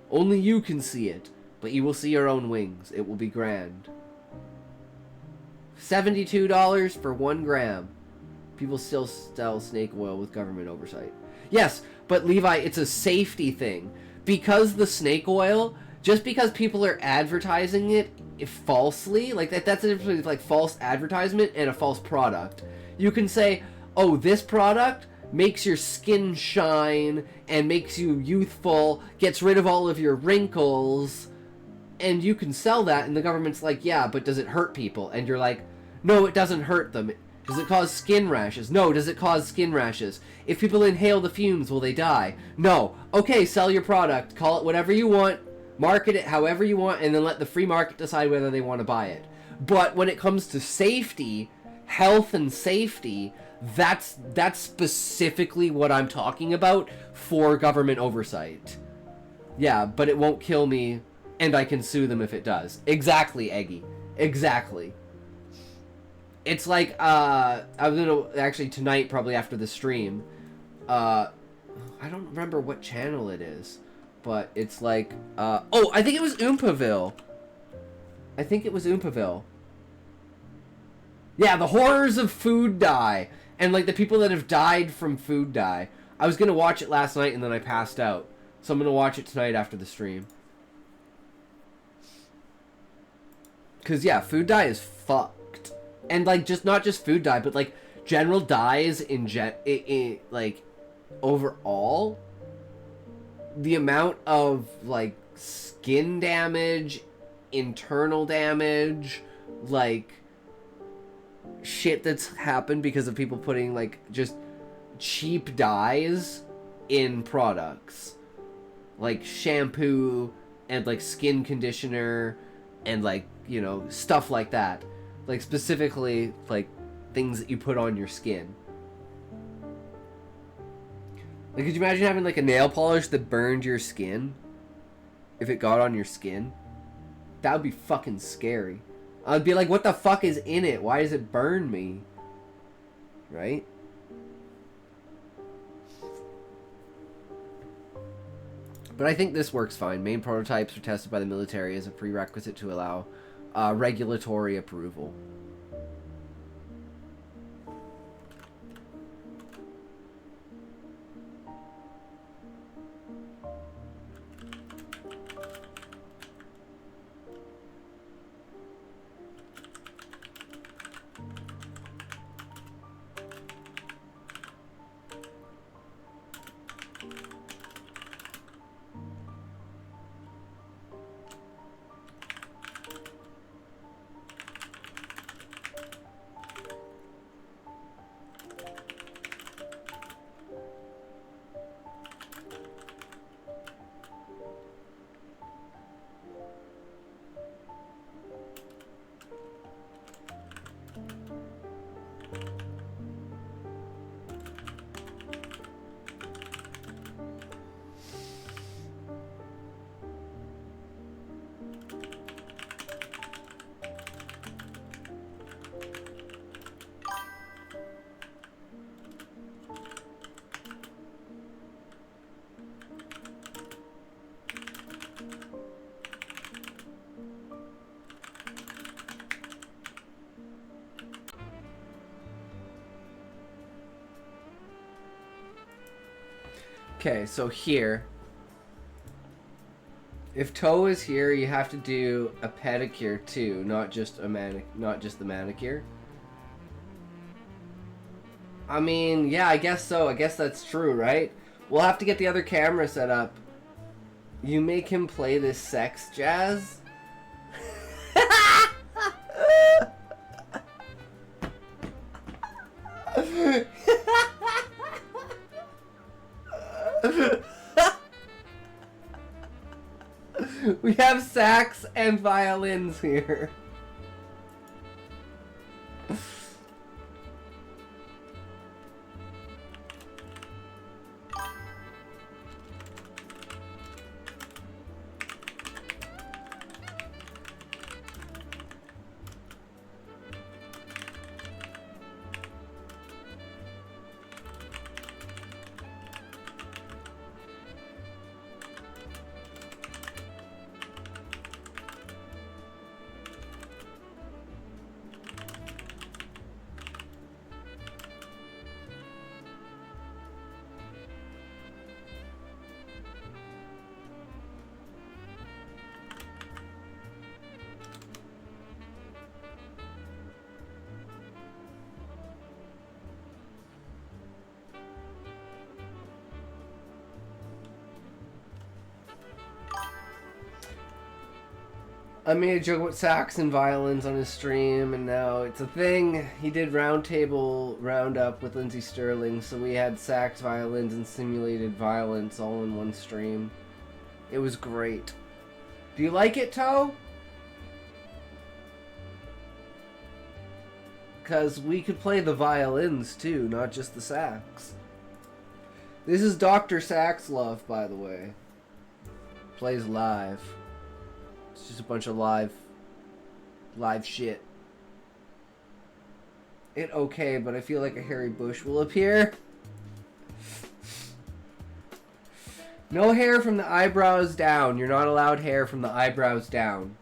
Only you can see it, but you will see your own wings. It will be grand. $72 for 1 gram. People still sell snake oil with government oversight. Yes, but Levi, it's a safety thing. Because the snake oil, just because people are advertising it falsely, like that's the difference between like false advertisement and a false product. You can say, oh, this product makes your skin shine and makes you youthful, gets rid of all of your wrinkles, and you can sell that, and the government's like, yeah, but does it hurt people? And you're like, no, it doesn't hurt them. Does it cause skin rashes? No. Does it cause skin rashes? If people inhale the fumes, will they die? No. Okay, sell your product. Call it whatever you want. Market it however you want, and then let the free market decide whether they want to buy it. But when it comes to safety, health and safety, that's specifically what I'm talking about for government oversight. Yeah, but it won't kill me, and I can sue them if it does. Exactly, Eggy. Exactly. It's like, I'm gonna, actually tonight, probably after the stream, I don't remember what channel it is, but it's like, oh, I think it was Oompaville. I think it was Oompaville. Yeah, the horrors of food dye, and like the people that have died from food dye. I was gonna watch it last night and then I passed out, so I'm gonna watch it tonight after the stream. Cause yeah, food dye is fucked. And like, just not just food dye, but like general dyes in like overall, the amount of like skin damage, internal damage, like shit that's happened because of people putting like just cheap dyes in products, like shampoo and like skin conditioner and like, you know, stuff like that. Like, specifically, like, things that you put on your skin. Like, could you imagine having, like, a nail polish that burned your skin? If it got on your skin? That would be fucking scary. I'd be like, what the fuck is in it? Why does it burn me? Right? But I think this works fine. Main prototypes are tested by the military as a prerequisite to allow regulatory approval. Okay, so here. If toe is here, you have to do a pedicure too, not just the manicure. I mean, yeah, I guess so. I guess that's true, right? We'll have to get the other camera set up. You make him play this sex jazz? We have sax and violins here. I made a joke about sax and violins on his stream, and now it's a thing. He did Roundtable Roundup with Lindsey Sterling, so we had sax, violins, and simulated violence all in one stream. It was great. Do you like it, Toe? Because we could play the violins, too, not just the sax. This is Dr. Saxlove, by the way. Plays live. It's just a bunch of live shit. It okay, but I feel like a hairy bush will appear. No hair from the eyebrows down. You're not allowed hair from the eyebrows down.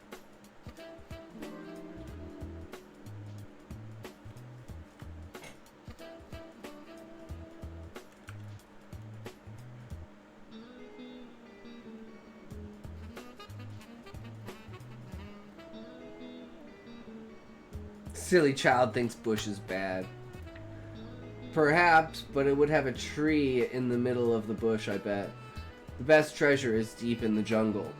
Silly child thinks bush is bad. Perhaps, but it would have a tree in the middle of the bush, I bet. The best treasure is deep in the jungle.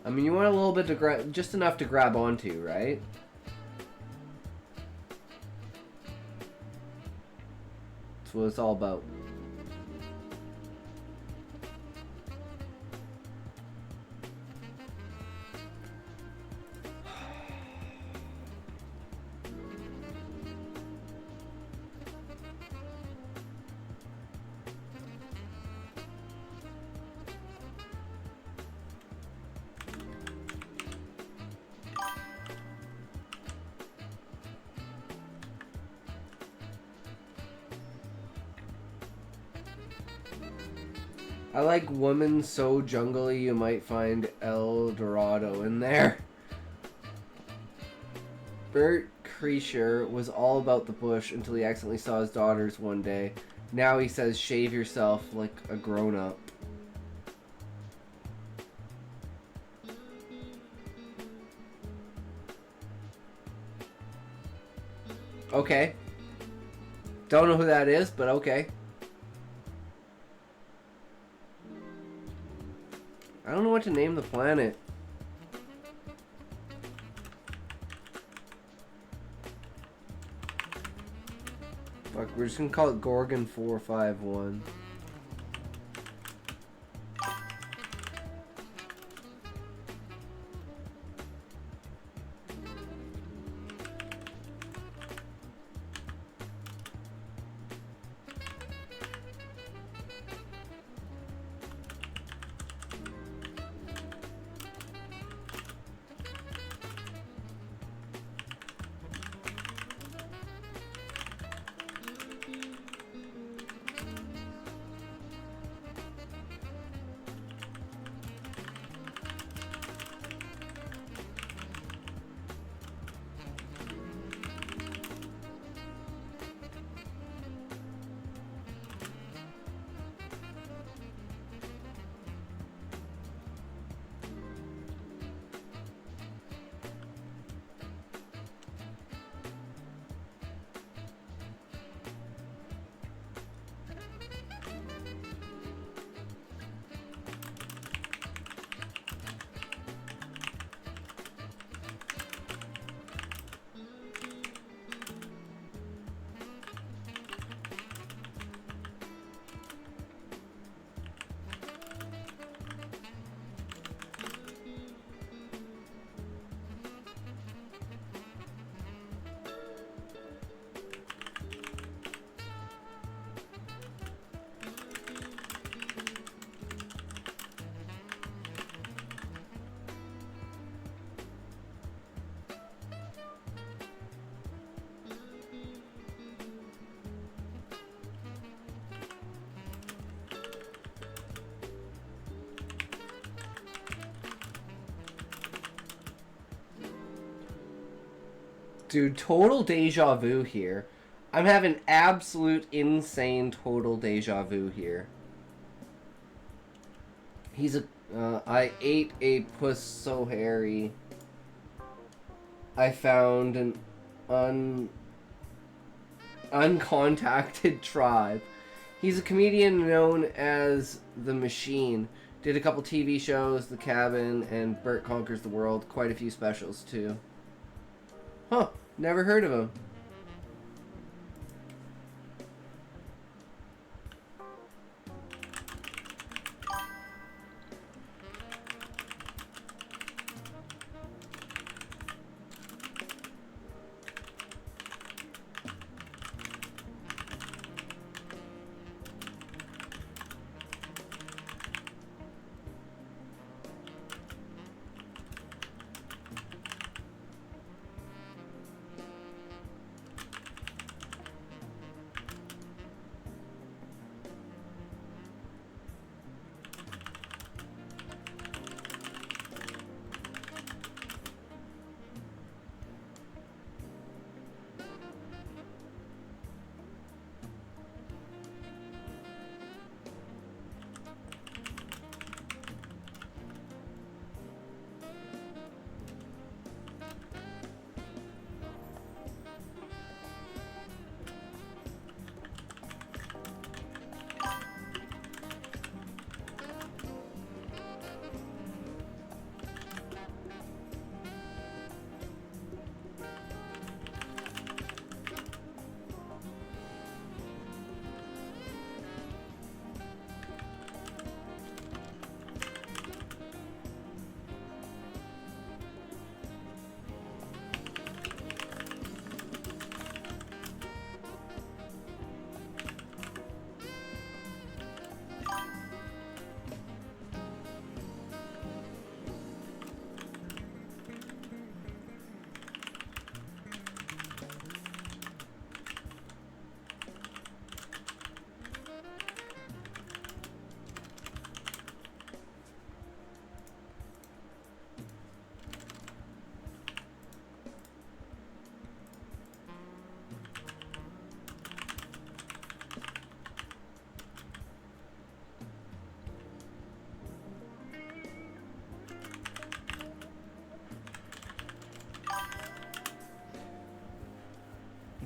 I mean, you want a little bit to grab, just enough to grab onto, right? That's what it's all about. I like woman so jungly you might find El Dorado in there. Bert Kreischer was all about the bush until he accidentally saw his daughters one day. Now he says shave yourself like a grown-up. Okay. Don't know who that is, but okay. I don't know what to name the planet. Fuck, we're just gonna call it Gorgon 451. Dude, total deja vu here. I'm having absolute insane total deja vu here. He's a... I ate a puss so hairy. I found an uncontacted tribe. He's a comedian known as The Machine. Did a couple TV shows, The Cabin and Bert Conquers the World. Quite a few specials, too. Huh. Never heard of him.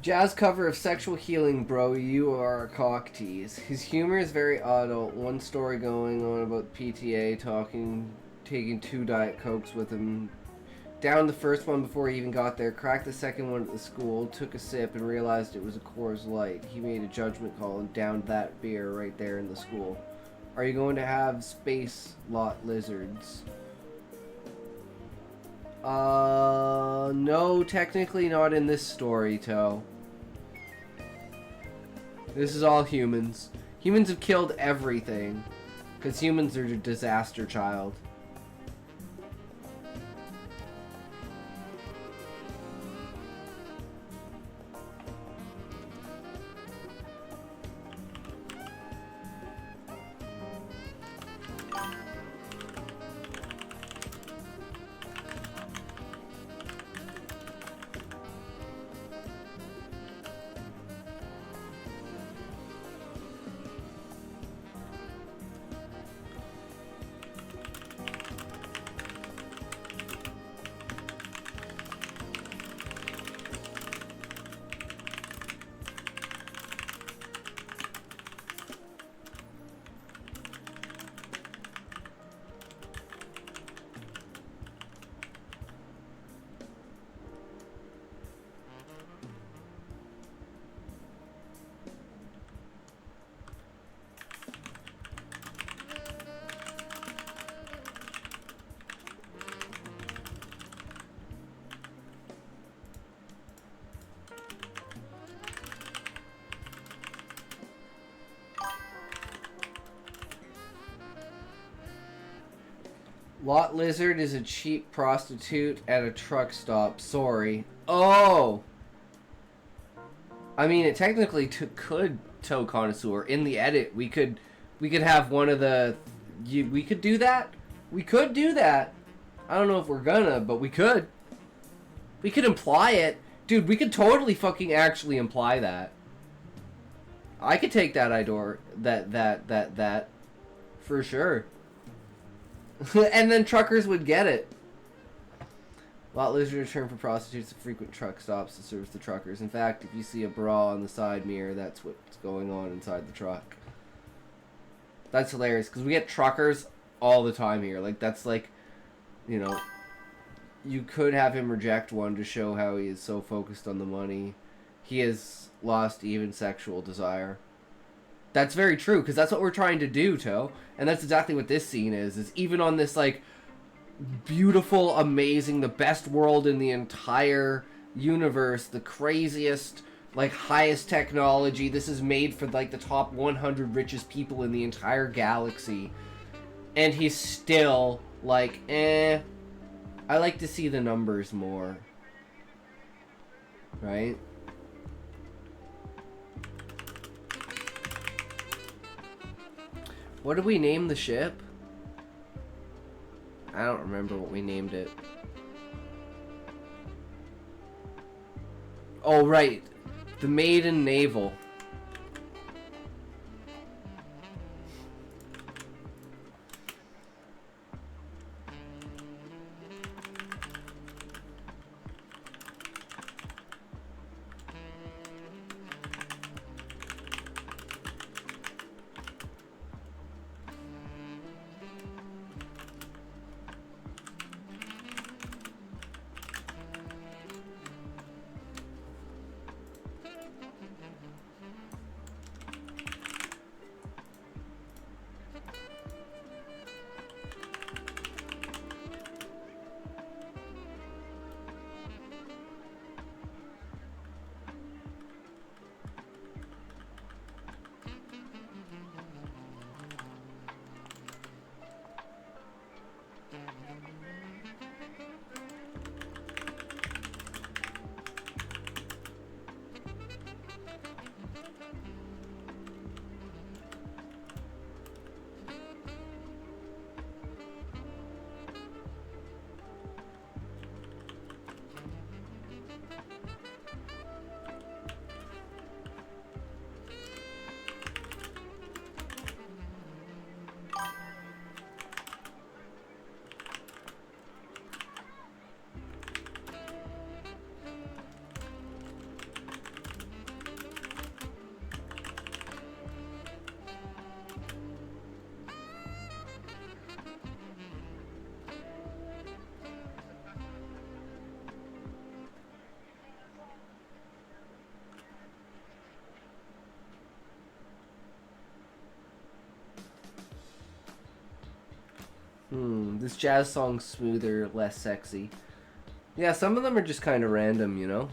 Jazz cover of Sexual Healing, bro, you are a cock tease. His humor is very adult. One story going on about PTA taking 2 Diet Cokes with him. Downed the first one before he even got there, cracked the second one at the school, took a sip and realized it was a Coors Light. He made a judgment call and downed that beer right there in the school. Are you going to have space lot lizards? No, technically not in this story, Toe. This is all humans. Humans have killed everything. Because humans are a disaster child. Lot Lizard is a cheap prostitute at a truck stop. Sorry. Oh! I mean, it technically could tow connoisseur. In the edit, we could have one of the... we could do that. We could do that. I don't know if we're gonna, but we could. We could imply it. Dude, we could totally fucking actually imply that. I could take that idor that for sure. And then truckers would get it. Lot lizard term for prostitutes at frequent truck stops that serves the truckers. In fact, if you see a bra on the side mirror, that's what's going on inside the truck. That's hilarious because we get truckers all the time here. Like, that's like, you know, you could have him reject one to show how he is so focused on the money. He has lost even sexual desire. That's very true, because that's what we're trying to do, Toe. And that's exactly what this scene is even on this, like, beautiful, amazing, the best world in the entire universe, the craziest, like, highest technology. This is made for, like, the top 100 richest people in the entire galaxy. And he's still, like, I like to see the numbers more. Right? What did we name the ship? I don't remember what we named it. Oh, right. The Maiden Naval. This jazz song's smoother, less sexy. Yeah, some of them are just kind of random, you know?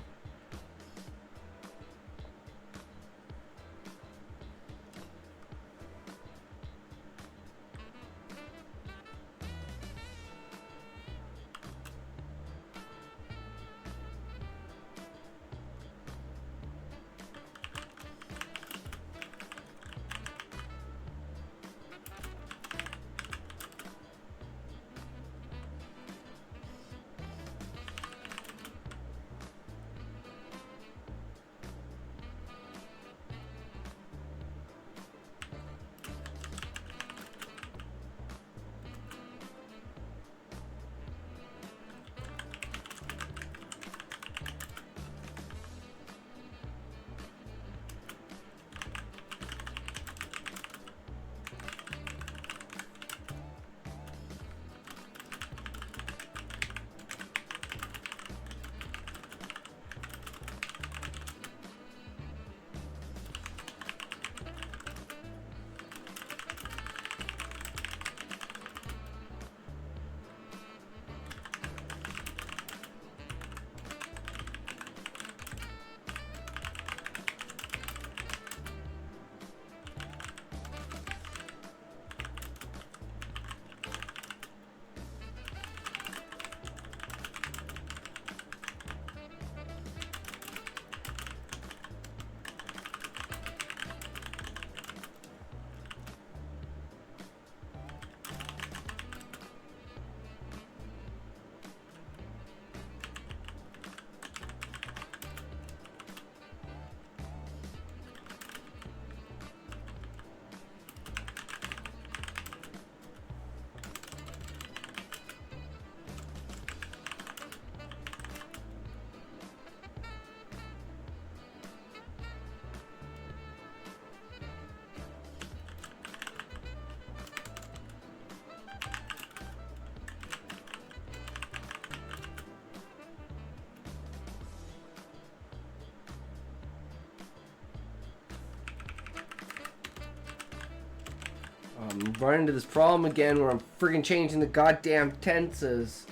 I'm running into this problem again where I'm freaking changing the goddamn tenses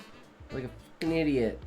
like a fucking idiot.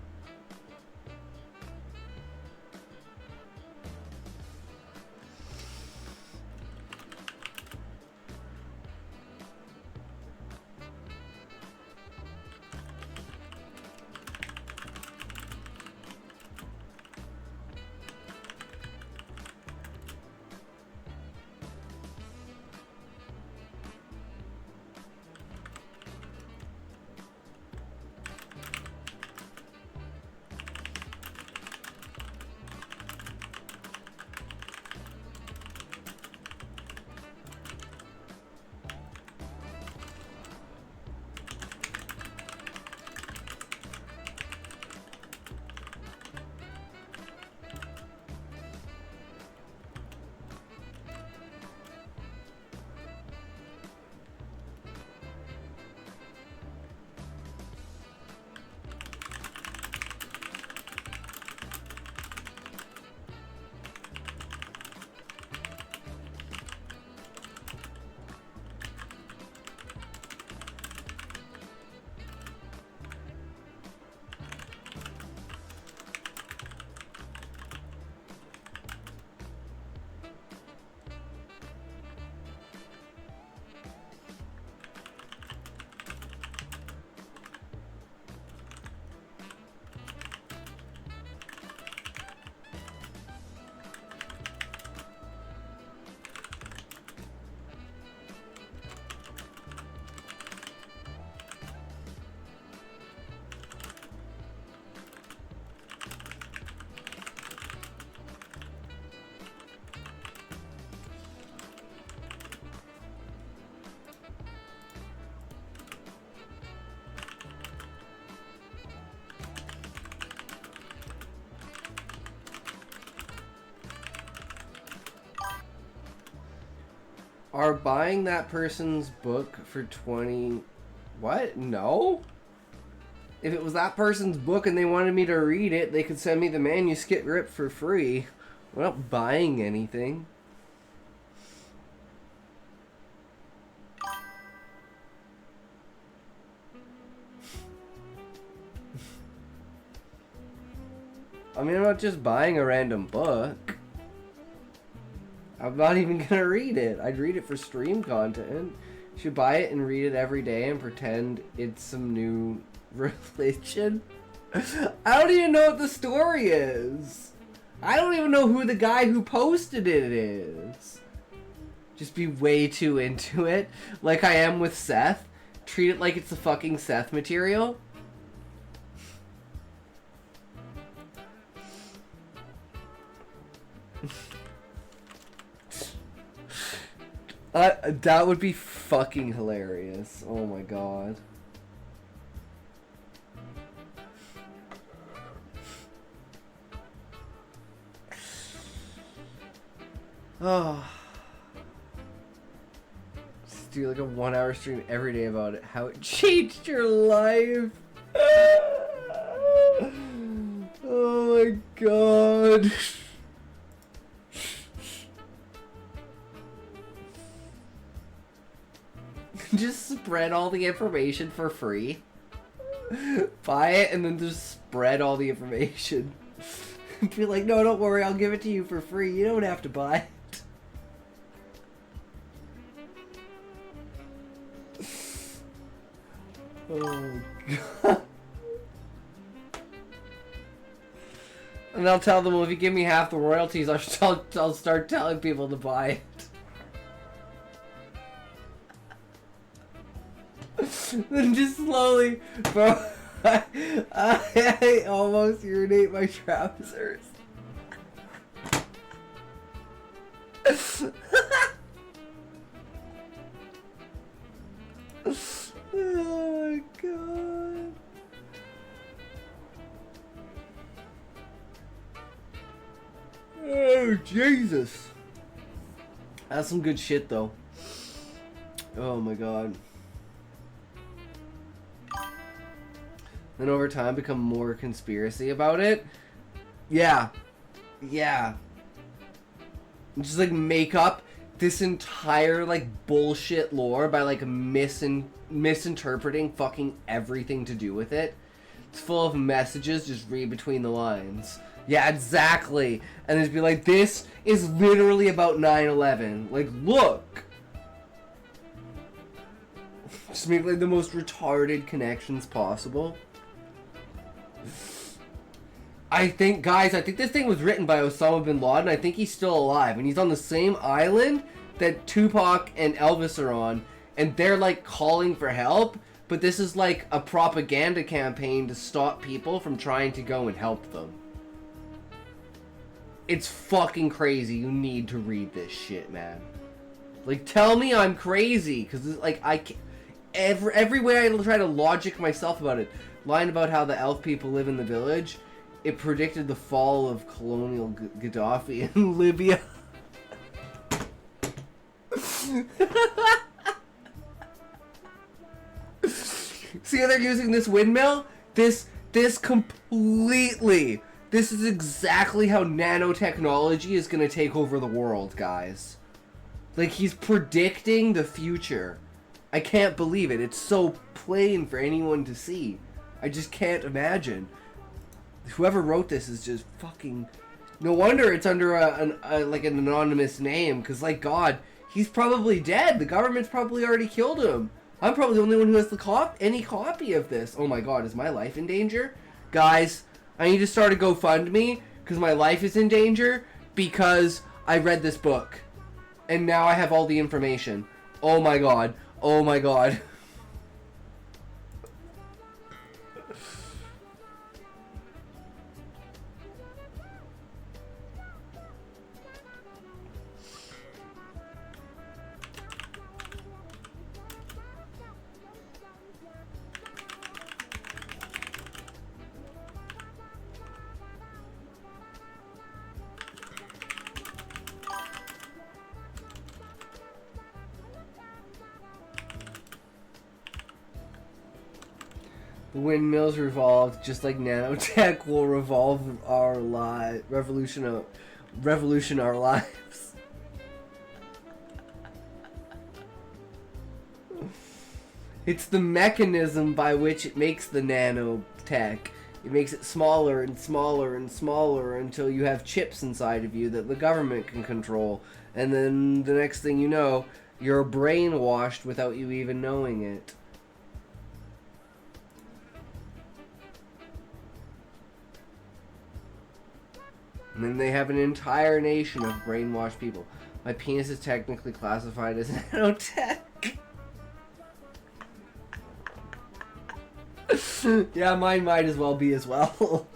Are buying that person's book for 20... What? No? If it was that person's book and they wanted me to read it, they could send me the manuscript for free. We're not buying anything. I mean, I'm not just buying a random book. I'm not even gonna read it. I'd read it for stream content. You should buy it and read it every day and pretend it's some new religion. I don't even know what the story is. I don't even know who the guy who posted it is. Just be way too into it, like I am with Seth. Treat it like it's the fucking Seth material. That would be fucking hilarious. Oh my god. Oh. Just do like a 1-hour stream every day about it. How it changed your life. Oh my god. Just spread all the information for free. Buy it and then just spread all the information. Be like, no, don't worry, I'll give it to you for free. You don't have to buy it. Oh, God. And I'll tell them, well, if you give me half the royalties, I'll start telling people to buy it. Then just slowly, bro. I almost urinate my trousers. Oh my god. Oh Jesus. That's some good shit though. Oh my god. Then over time become more conspiracy about it. Yeah. Yeah. Just like make up this entire like bullshit lore by like misinterpreting fucking everything to do with it. It's full of messages, just read between the lines. Yeah, exactly. And it'd be like, this is literally about 9/11. Like, look. Just make like the most retarded connections possible. I think this thing was written by Osama bin Laden. I think he's still alive, and he's on the same island that Tupac and Elvis are on, and they're like calling for help, but this is like a propaganda campaign to stop people from trying to go and help them. It's fucking crazy. You need to read this shit, man. Like, tell me I'm crazy, because like I can't. Every way I try to logic myself about it, line about how the elf people live in the village, it predicted the fall of colonial Gaddafi in Libya. See how they're using this windmill? This completely, this is exactly how nanotechnology is going to take over the world, guys. Like, he's predicting the future. I can't believe it. It's so plain for anyone to see. I just can't imagine. Whoever wrote this is just fucking... No wonder it's under like an anonymous name, because, like, God, he's probably dead. The government's probably already killed him. I'm probably the only one who has any copy of this. Oh my God, is my life in danger? Guys, I need to start a GoFundMe, because my life is in danger, because I read this book. And now I have all the information. Oh my God. Oh my God. The windmills revolve just like nanotech will revolve our revolution our lives. It's the mechanism by which it makes the nanotech. It makes it smaller and smaller and smaller until you have chips inside of you that the government can control. And then the next thing you know, you're brainwashed without you even knowing it. And then they have an entire nation of brainwashed people. My penis is technically classified as nanotech. Yeah, mine might as well be as well.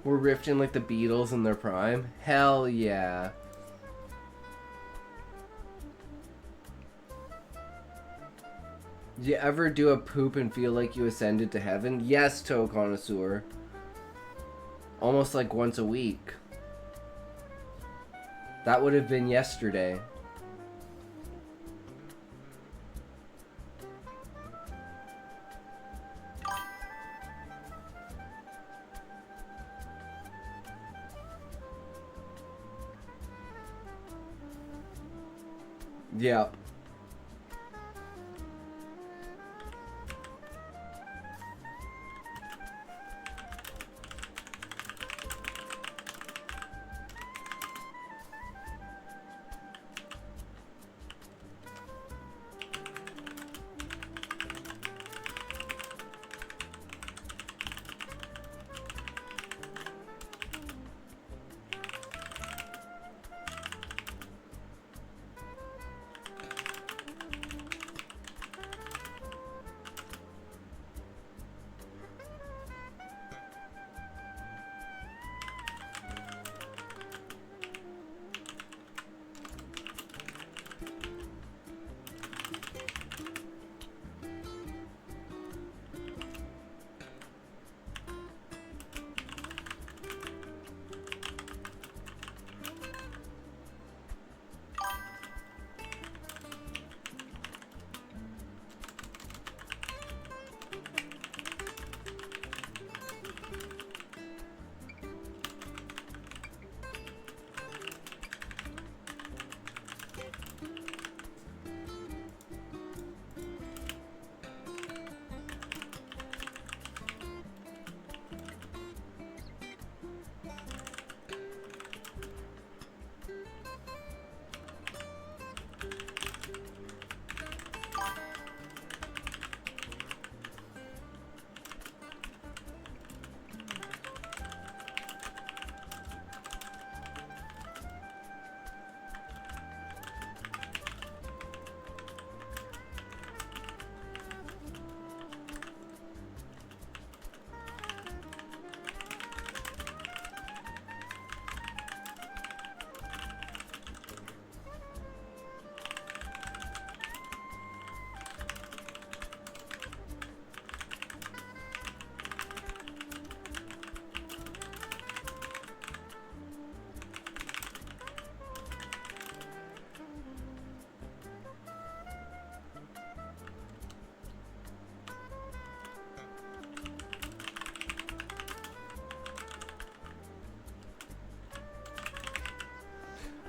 We're rifting like the Beatles in their prime. Hell yeah. Did you ever do a poop and feel like you ascended to heaven? Yes, toe connoisseur. Almost like once a week. That would have been yesterday. Yeah.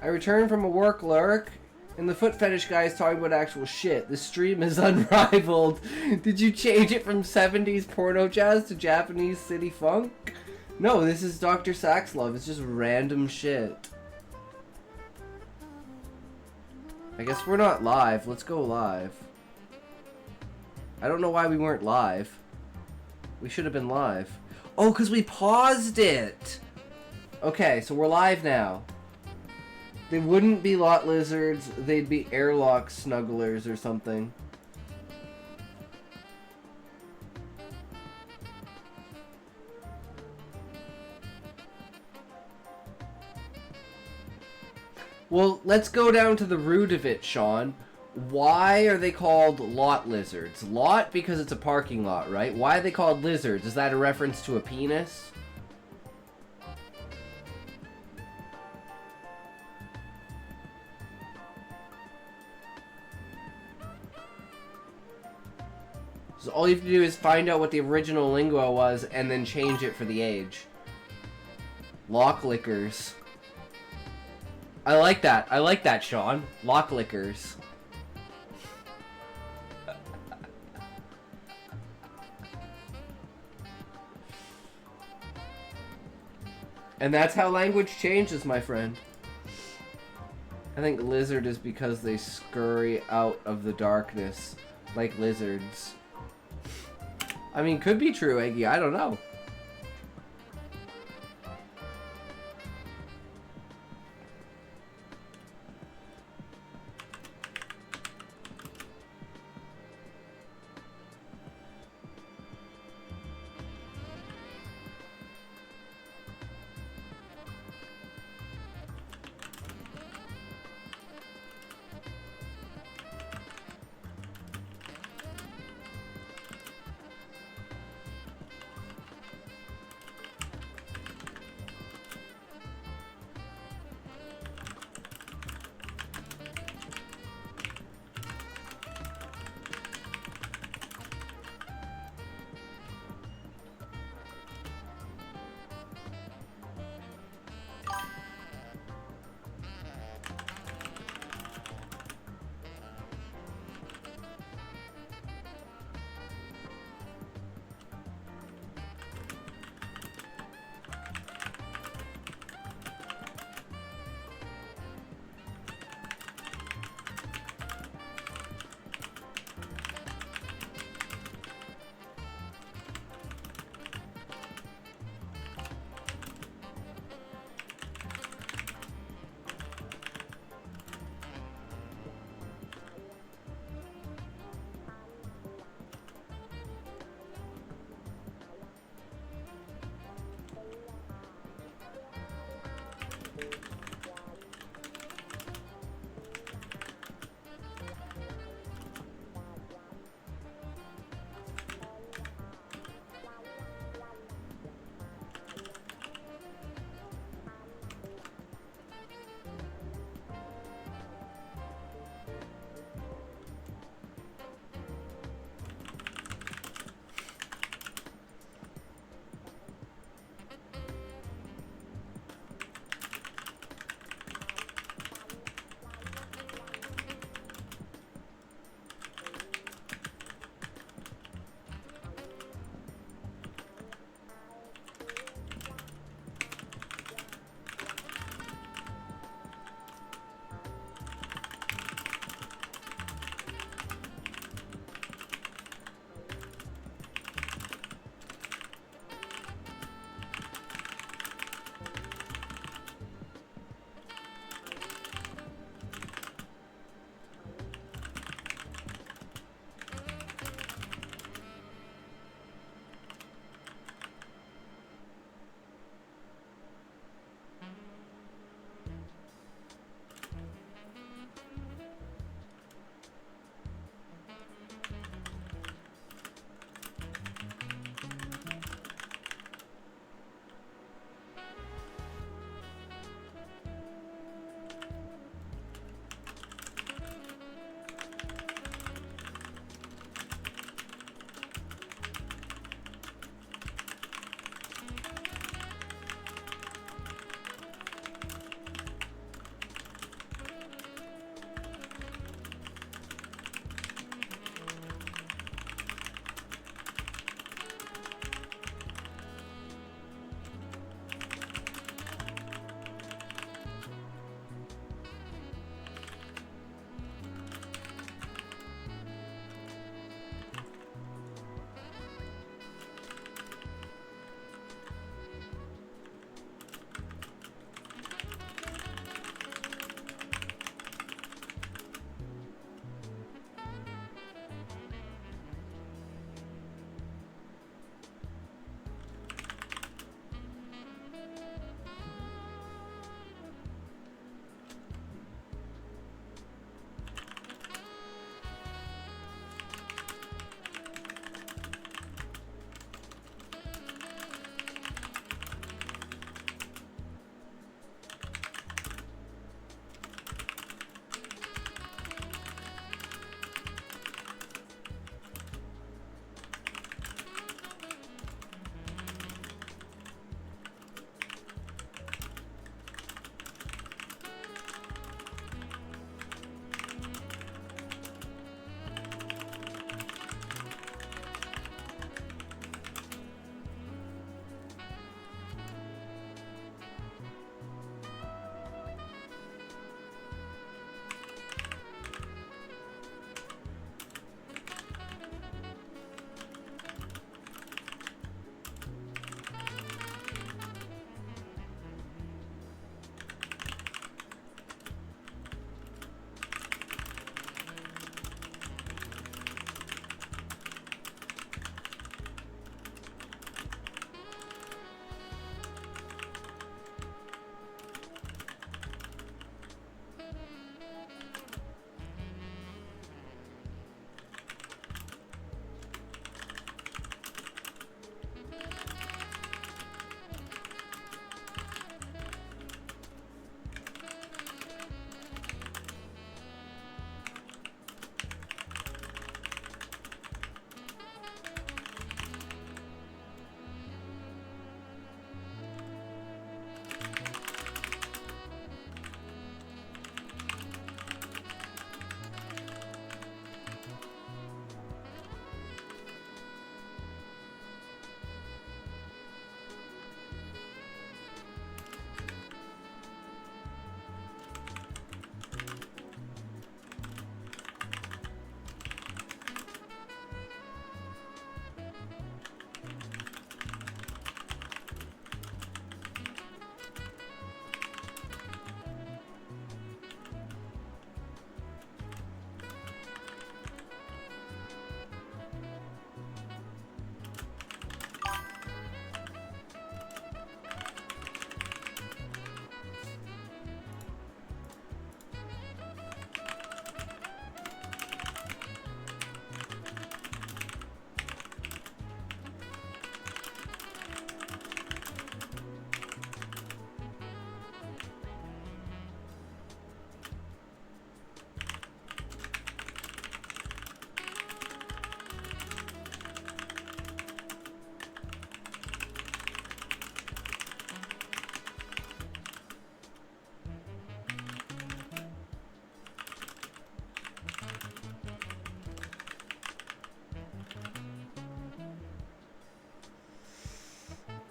I returned from a work lurk, and the foot fetish guy is talking about actual shit. This stream is unrivaled. Did you change it from 70s porno jazz to Japanese city funk? No, this is Dr. Saxlove. It's just random shit. I guess we're not live. Let's go live. I don't know why we weren't live. We should have been live. Oh, because we paused it! Okay, so we're live now. They wouldn't be lot lizards, they'd be airlock snugglers or something. Well, let's go down to the root of it, Sean. Why are they called lot lizards? Lot because it's a parking lot, right? Why are they called lizards? Is that a reference to a penis? So all you have to do is find out what the original lingua was and then change it for the age. Lock lickers. I like that. I like that, Sean. Lock lickers. And that's how language changes, my friend. I think lizard is because they scurry out of the darkness like lizards. I mean, could be true, Eggy. I don't know.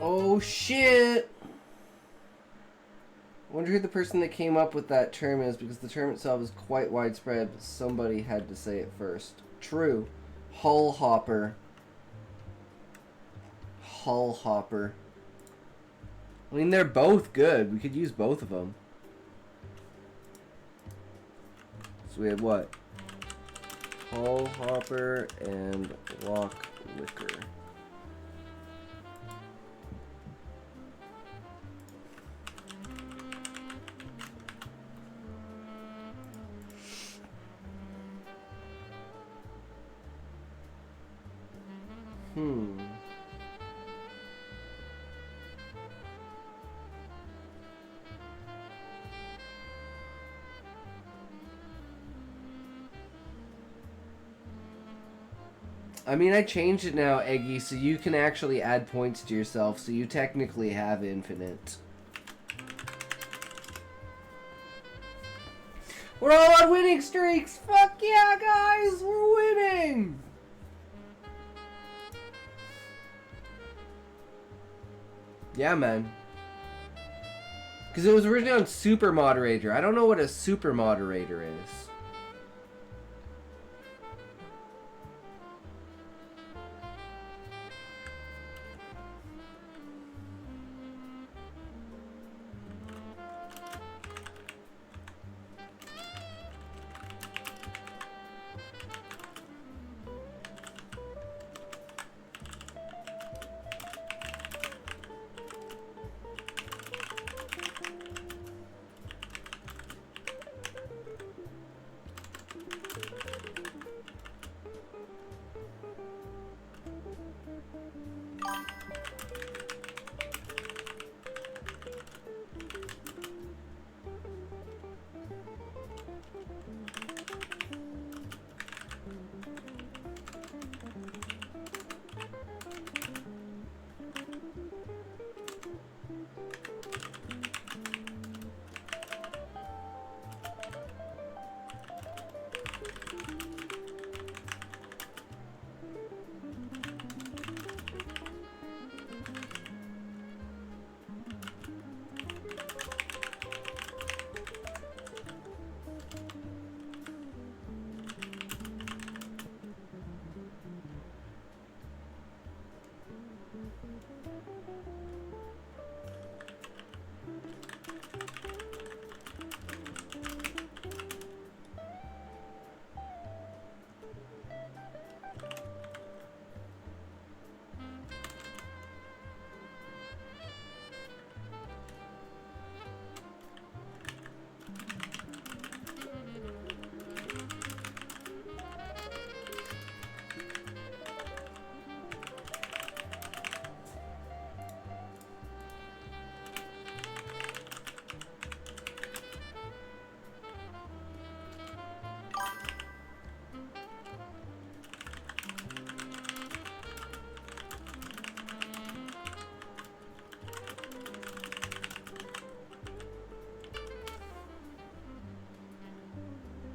Oh shit! I wonder who the person that came up with that term is, because the term itself is quite widespread, but somebody had to say it first. True. Hull hopper. Hull hopper. I mean, they're both good. We could use both of them. So we have what? Hull hopper and lock liquor. I mean, I changed it now, Eggy, so you can actually add points to yourself, so you technically have infinite. We're all on winning streaks! Fuck yeah, guys! We're winning! Yeah, man. Because it was originally on Super Moderator. I don't know what a Super Moderator is.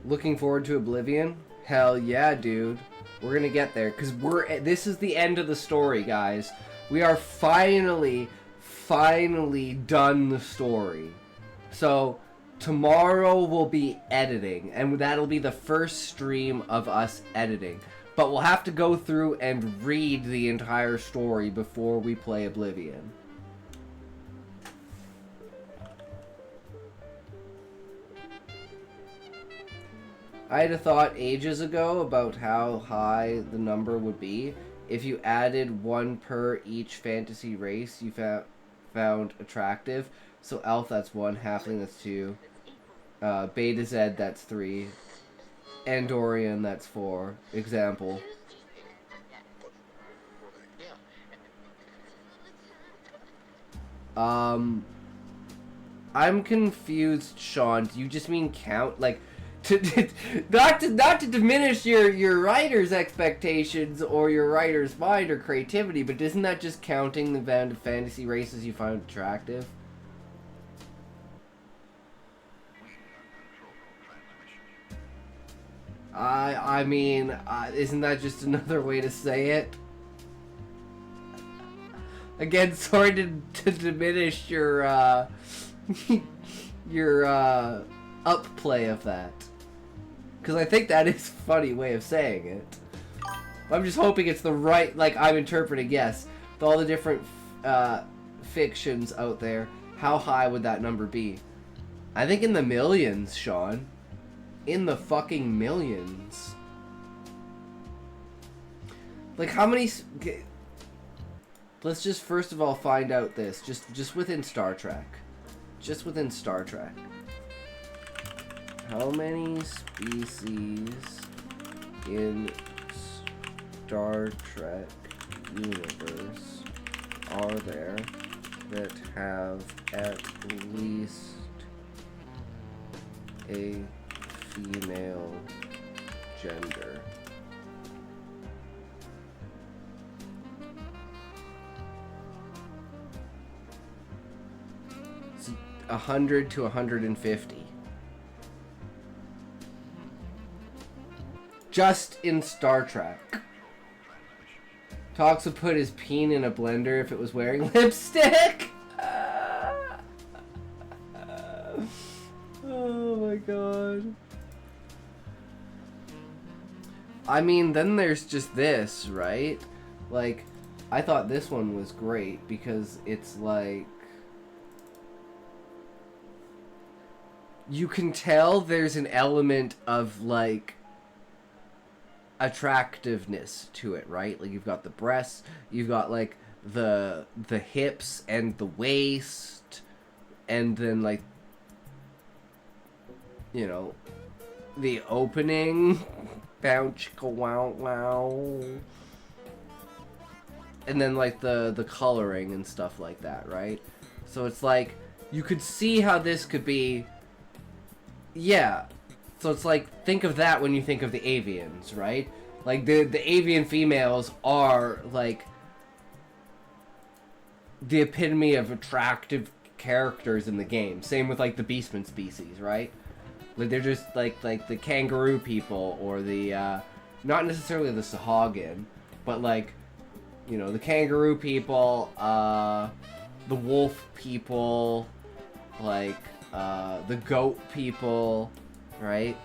Looking forward to Oblivion? Hell yeah, dude. We're gonna get there, because this is the end of the story, guys. We are finally done the story. So, tomorrow will be editing, and that'll be the first stream of us editing. But we'll have to go through and read the entire story before we play Oblivion. I had a thought ages ago about how high the number would be if you added one per each fantasy race you found attractive. So Elf, that's 1, Halfling, that's 2, Beta Z, that's 3, Andorian, that's 4. Example. I'm confused, Sean. Do you just mean count? Like, not to diminish your writer's expectations or your writer's mind or creativity, but isn't that just counting the amount of fantasy races you find attractive? I mean, isn't that just another way to say it? Again, sorry to diminish your your upplay of that, because I think that is a funny way of saying it. I'm just hoping it's the right, like I'm interpreting. Yes, with all the different fictions out there, how high would that number be? I think in the millions, Sean. In the fucking millions. Like how many? Let's just first of all find out this, just within Star Trek. Just within Star Trek. How many species in Star Trek universe are there that have at least a female gender? 100 to 150. Just in Star Trek. Talks would put his peen in a blender if it was wearing lipstick. Oh my god. I mean, then there's just this, right? Like, I thought this one was great because it's like, you can tell there's an element of like attractiveness to it, right? Like you've got the breasts, you've got like the hips and the waist, and then like, you know, the opening, bow chicka wow wow, and then like the coloring and stuff like that, right? So it's like you could see how this could be. Yeah, so it's like, think of that when you think of the avians, right? Like, the avian females are, like, the epitome of attractive characters in the game. Same with, like, the beastman species, right? Like, they're just, like the kangaroo people, or the, not necessarily the Sahagin, but, like, you know, the kangaroo people, the wolf people, like, the goat people, right?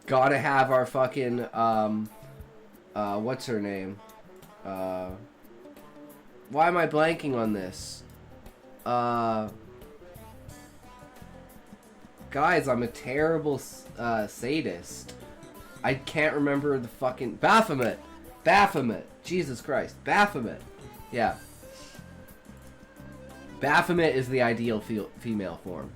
Gotta have our fucking, what's her name? Why am I blanking on this? Guys, I'm a terrible, sadist. I can't remember the fucking, Baphomet! Baphomet! Jesus Christ. Baphomet! Yeah. Baphomet is the ideal female form.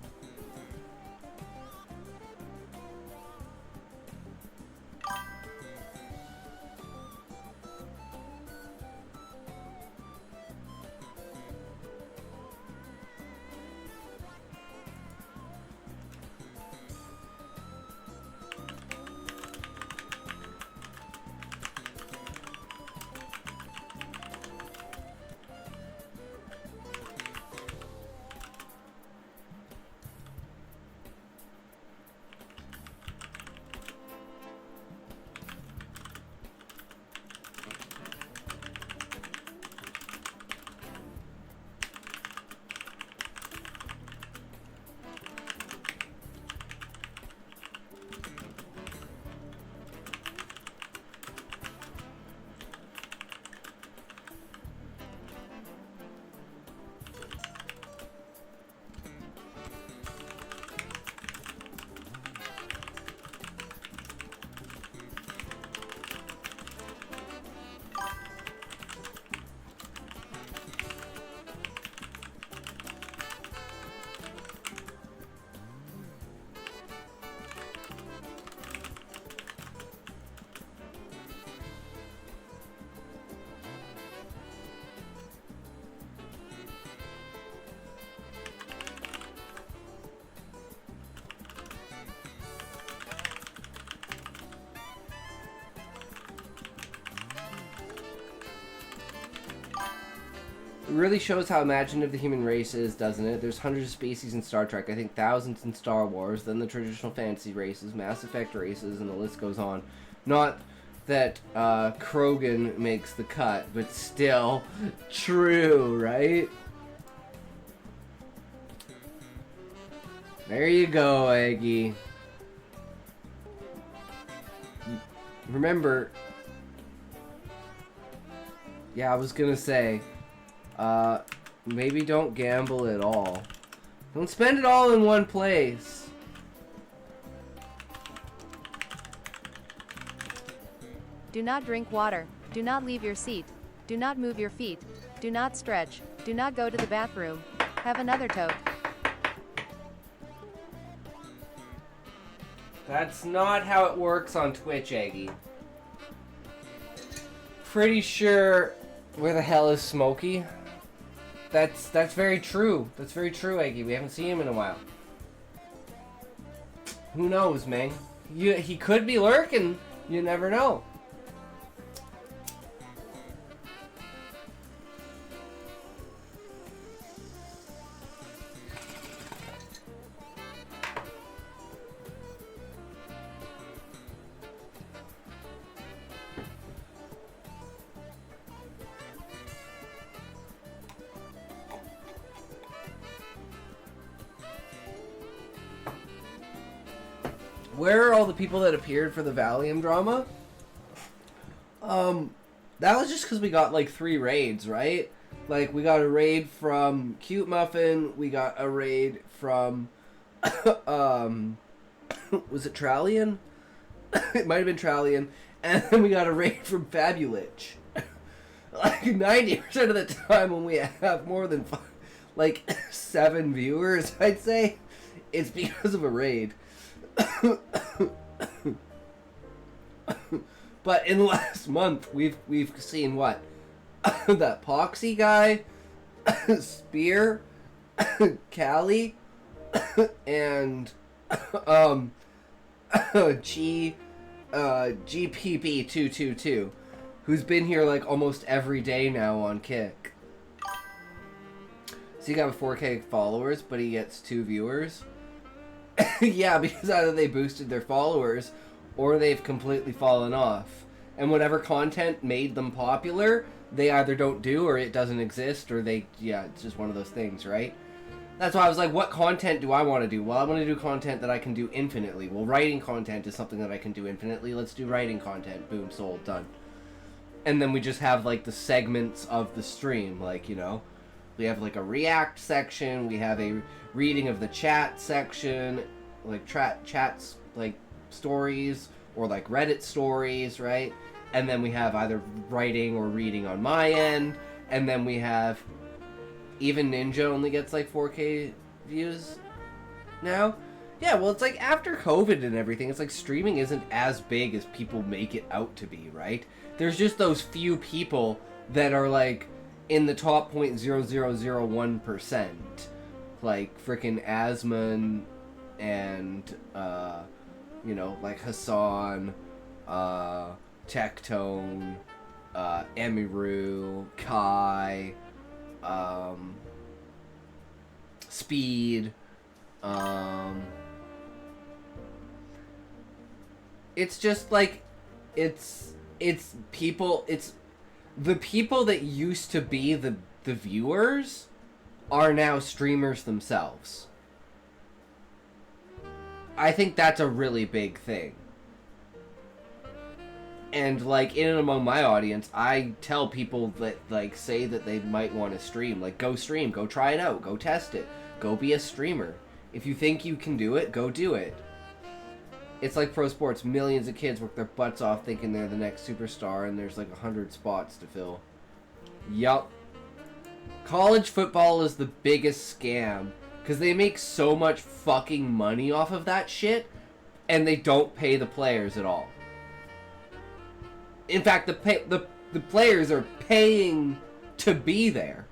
It really shows how imaginative the human race is, doesn't it? There's hundreds of species in Star Trek, I think thousands in Star Wars, then the traditional fantasy races, Mass Effect races, and the list goes on. Not that Cryogen makes the cut, but still true, right? There you go, Eggy. Remember, yeah, I was gonna say, maybe don't gamble at all. Don't spend it all in one place. Do not drink water. Do not leave your seat. Do not move your feet. Do not stretch. Do not go to the bathroom. Have another toke. That's not how it works on Twitch, Eggy. Pretty sure... Where the hell is Smokey? That's very true. That's very true, Eggy. We haven't seen him in a while. Who knows, man? He could be lurking. You never know. Where are all the people that appeared for the Valium drama? That was just because we got like 3 raids, right? Like, we got a raid from Cute Muffin, we got a raid from, was it Trallion? It might have been Trallion. And then we got a raid from Fabulich. Like, 90% of the time when we have more than, 7 viewers, I'd say, it's because of a raid. But in the last month, we've seen what? That Poxy guy, Spear, Callie, and GPP222, who's been here like almost every day now on Kick. So you got 4K followers, but he gets 2 viewers. Yeah, because either they boosted their followers or they've completely fallen off. And whatever content made them popular, they either don't do or it doesn't exist, or it's just one of those things, right? That's why I was like, what content do I want to do? Well, I want to do content that I can do infinitely. Well, writing content is something that I can do infinitely. Let's do writing content. Boom, sold, done. And then we just have like the segments of the stream, like, you know, we have like a react section, we have a reading of the chat section, like chats, like stories, or like Reddit stories, right? And then we have either writing or reading on my end, and then we have, even Ninja only gets like 4K views now. Yeah, well, it's like after COVID and everything, it's like streaming isn't as big as people make it out to be, right? There's just those few people that are like in the top 0.0001%, like frickin' Asman and you know, like Hassan, Tectone, Emiru, Kai, Speed, it's just like, it's people, it's the people that used to be the viewers are now streamers themselves. I think that's a really big thing. And like in and among my audience, I tell people that like say that they might want to stream, like go stream, go try it out, go test it, go be a streamer. If you think you can do it, go do it. It's like pro sports. Millions of kids work their butts off thinking they're the next superstar, and there's like 100 spots to fill. Yup. College football is the biggest scam because they make so much fucking money off of that shit, and they don't pay the players at all. In fact, the players are paying to be there.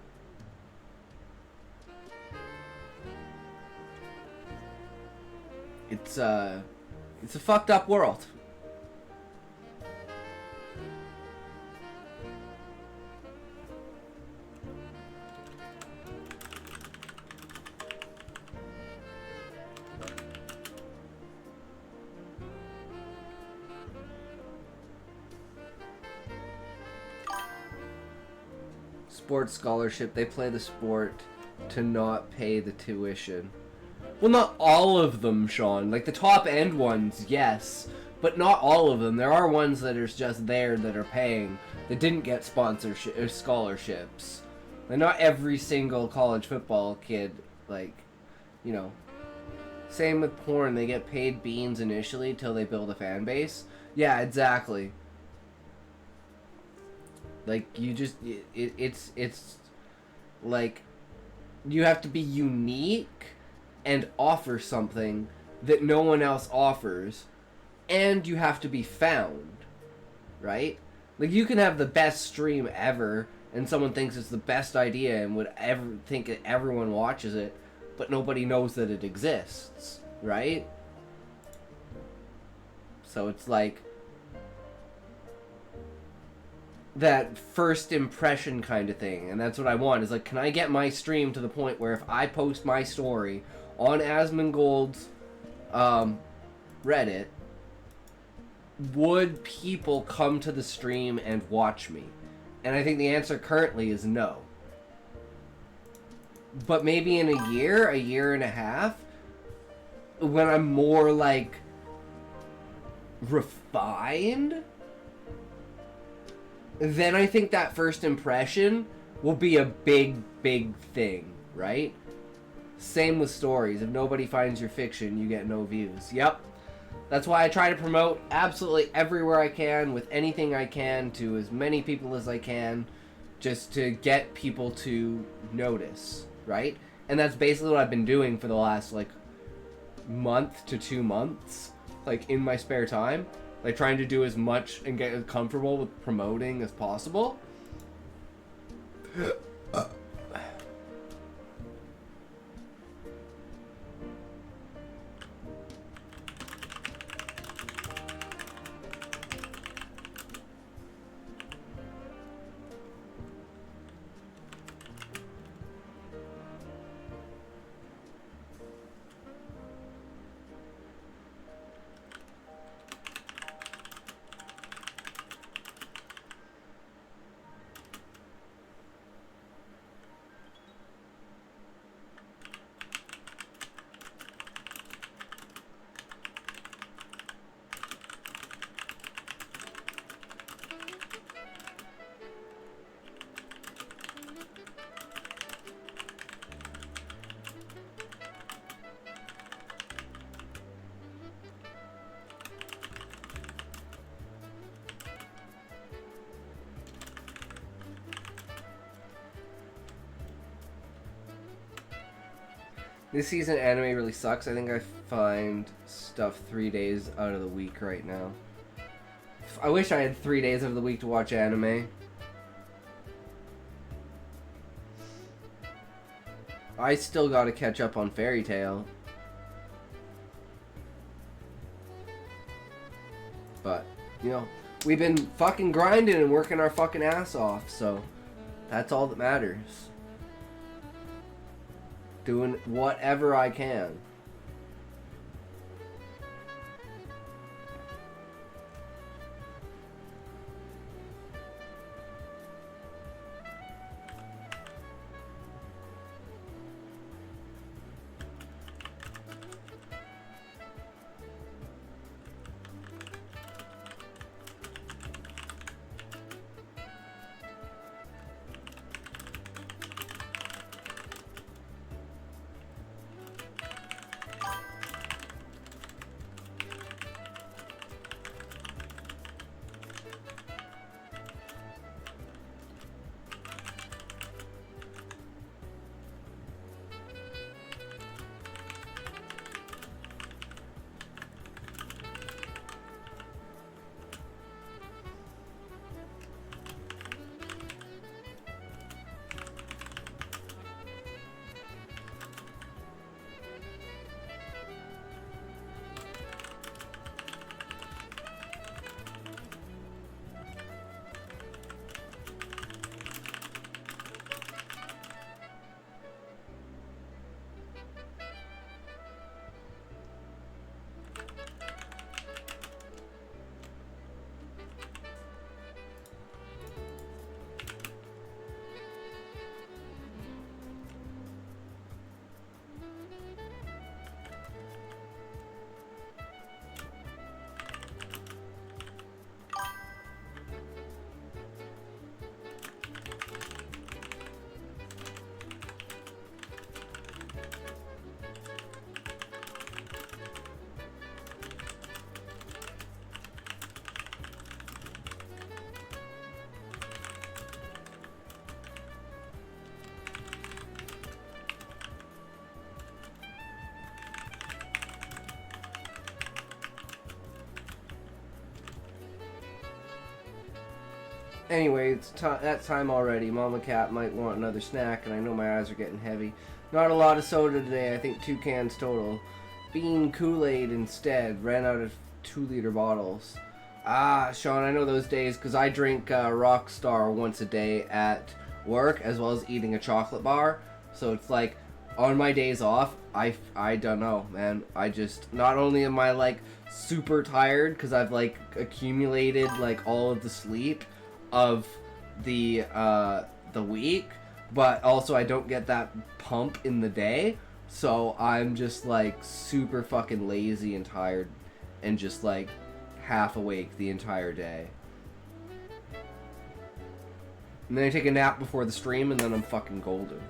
It's a fucked up world. sports scholarship, they play the sport to not pay the tuition. Well, not all of them, Sean. Like, the top-end ones, yes. But not all of them. There are ones that are just there that are paying, that didn't get sponsorship or scholarships. Like, not every single college football kid, like, you know. Same with porn. They get paid beans initially till they build a fan base. Yeah, exactly. Like, you just... It's like... You have to be unique and offer something that no one else offers. And you have to be found. Right? Like, you can have the best stream ever, and someone thinks it's the best idea and would ever think that everyone watches it, but nobody knows that it exists. Right? So it's like... that first impression kind of thing, and that's what I want. Is like, can I get my stream to the point where if I post my story on Asmongold's Reddit, would people come to the stream and watch me? And I think the answer currently is no. But maybe in a year and a half, when I'm more like refined, then I think that first impression will be a big, big thing, right? Same with stories. If nobody finds your fiction, you get no views. Yep. That's why I try to promote absolutely everywhere I can, with anything I can, to as many people as I can, just to get people to notice, right? And that's basically what I've been doing for the last, like, month to 2 months, like, in my spare time. Like, trying to do as much and get as comfortable with promoting as possible. This season anime really sucks. I think I find stuff 3 days out of the week right now. I wish I had 3 days of the week to watch anime. I still gotta catch up on Fairy Tail. But, you know, we've been fucking grinding and working our fucking ass off, so that's all that matters. Doing whatever I can. Anyway, it's that time already. Mama Cat might want another snack, and I know my eyes are getting heavy. Not a lot of soda today. I think 2 cans total. Bean Kool-Aid instead. Ran out of 2-liter bottles. Ah, Sean, I know those days because I drink Rockstar once a day at work, as well as eating a chocolate bar. So it's like, on my days off, I don't know, man. I just, not only am I like super tired because I've like accumulated like all of the sleep of the week, but also I don't get that pump in the day, so I'm just like super fucking lazy and tired and just like half awake the entire day. And then I take a nap before the stream and then I'm fucking golden.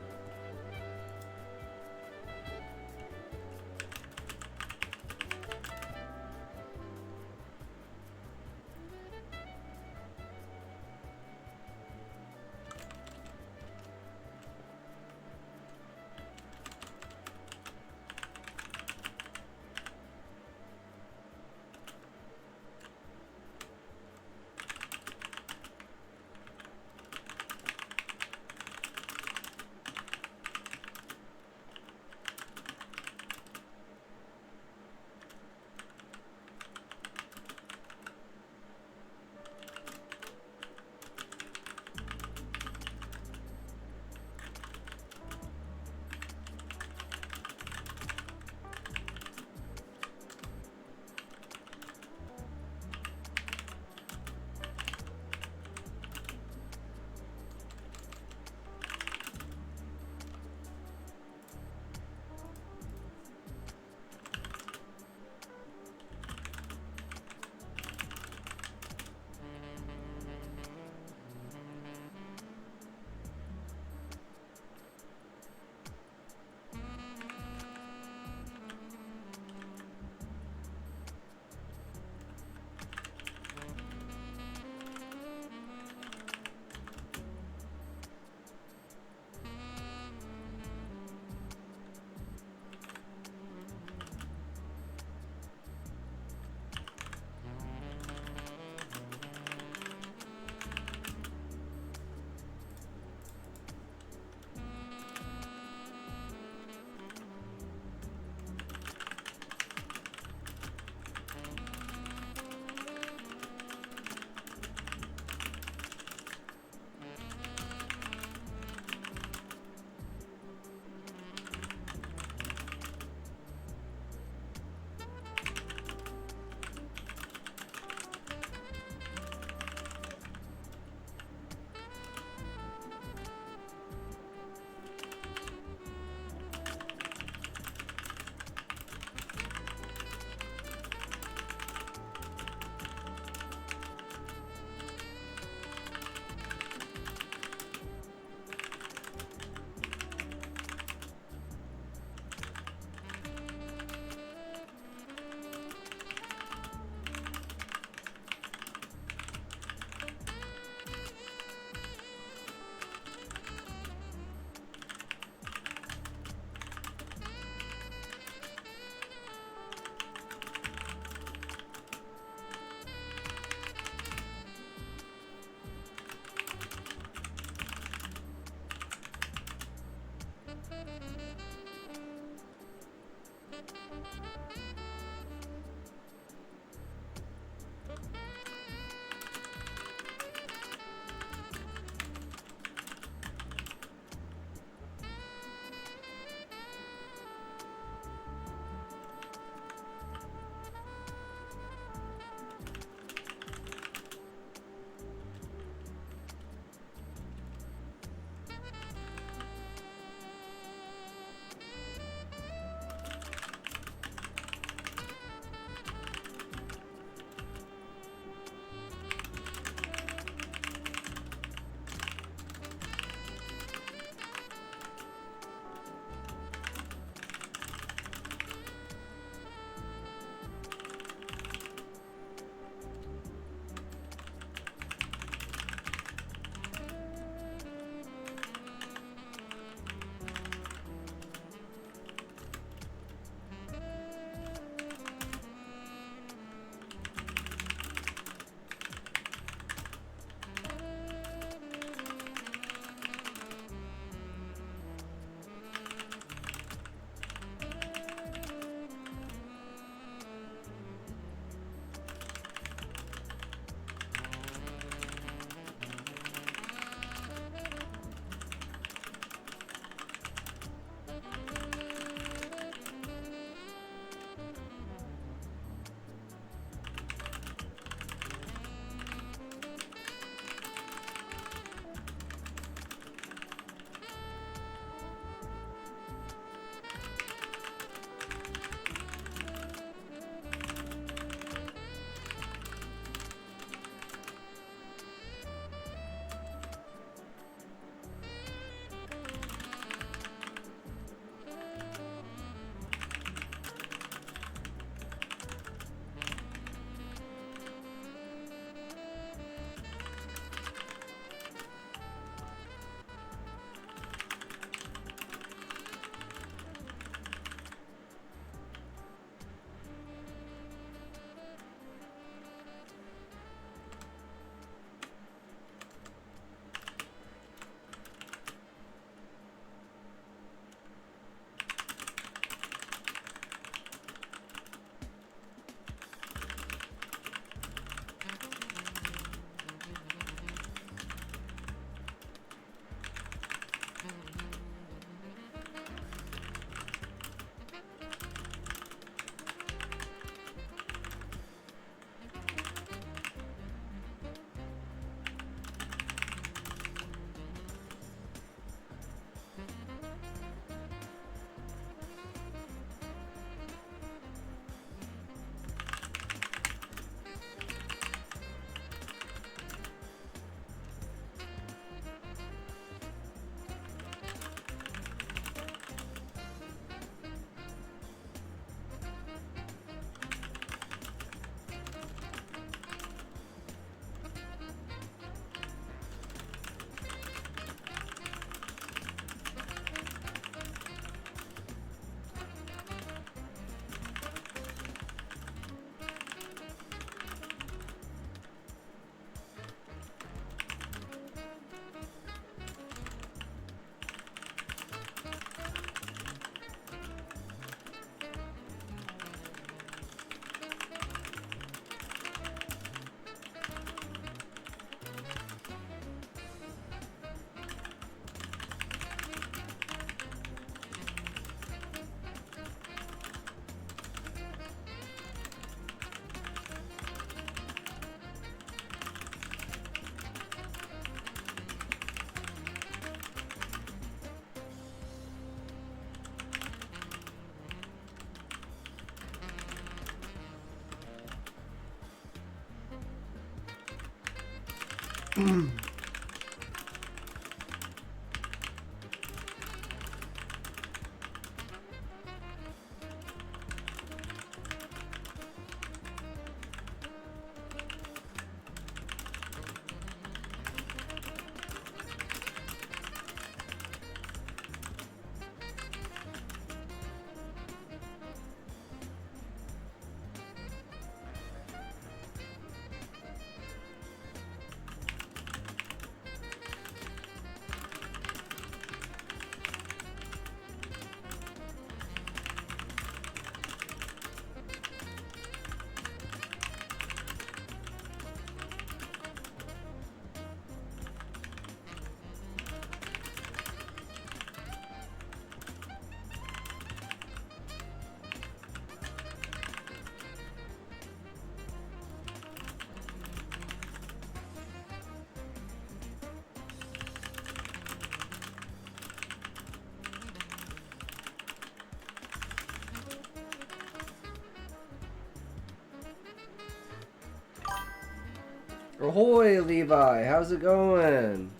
Ahoy, Levi! How's it going?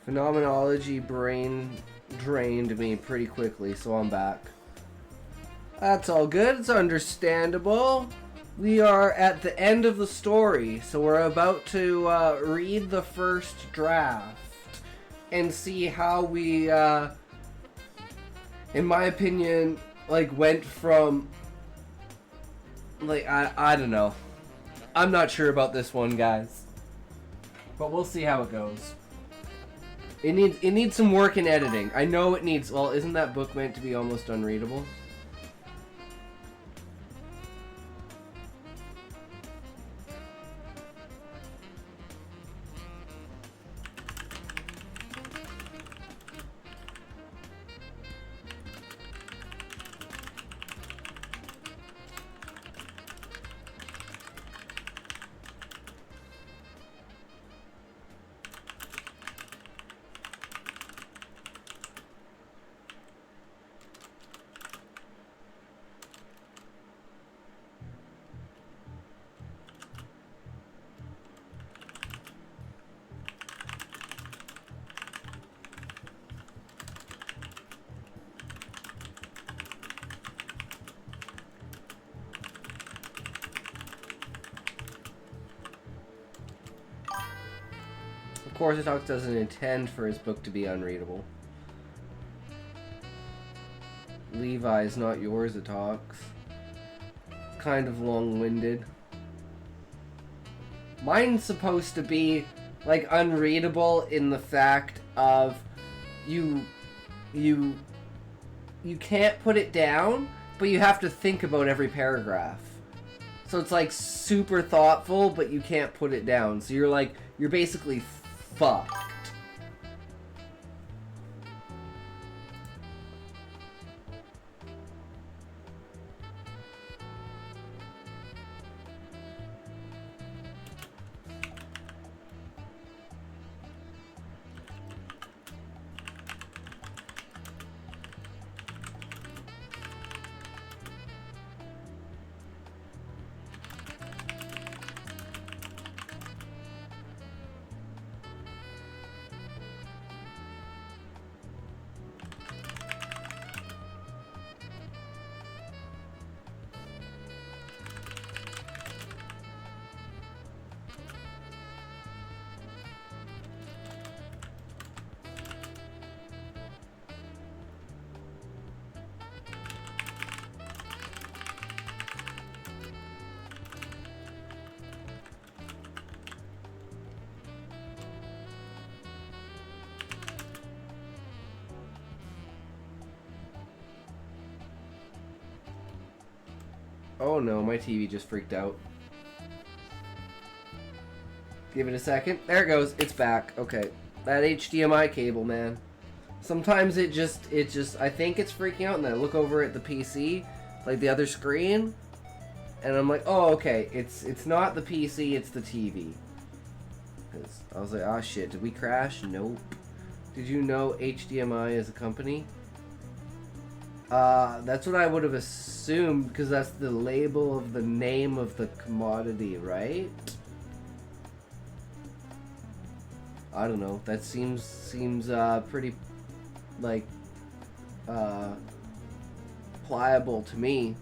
Phenomenology brain drained me pretty quickly, so I'm back. That's all good. It's understandable. We are at the end of the story, so we're about to read the first draft and see how we, in my opinion, like went from, like, I don't know. I'm not sure about this one, guys, but we'll see how it goes. It needs some work in editing. I know it needs. Well, isn't that book meant to be almost unreadable? Of course, Atox doesn't intend for his book to be unreadable. Levi is not yours, Atox. Kind of long-winded. Mine's supposed to be, like, unreadable in the fact of you can't put it down, but you have to think about every paragraph. So it's, like, super thoughtful, but you can't put it down. So you're basically fucked. Oh no, my TV just freaked out. Give it a second. There it goes. It's back. Okay. That HDMI cable, man. Sometimes it just, I think it's freaking out, and then I look over at the PC, like the other screen, and I'm like, oh, okay, it's not the PC, it's the TV. 'Cause I was like, oh shit, did we crash? Nope. Did you know HDMI is a company? That's what I would have assumed, because that's the label of the name of the commodity, right? I don't know. That seems pretty, like, pliable to me.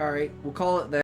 All right, we'll call it there.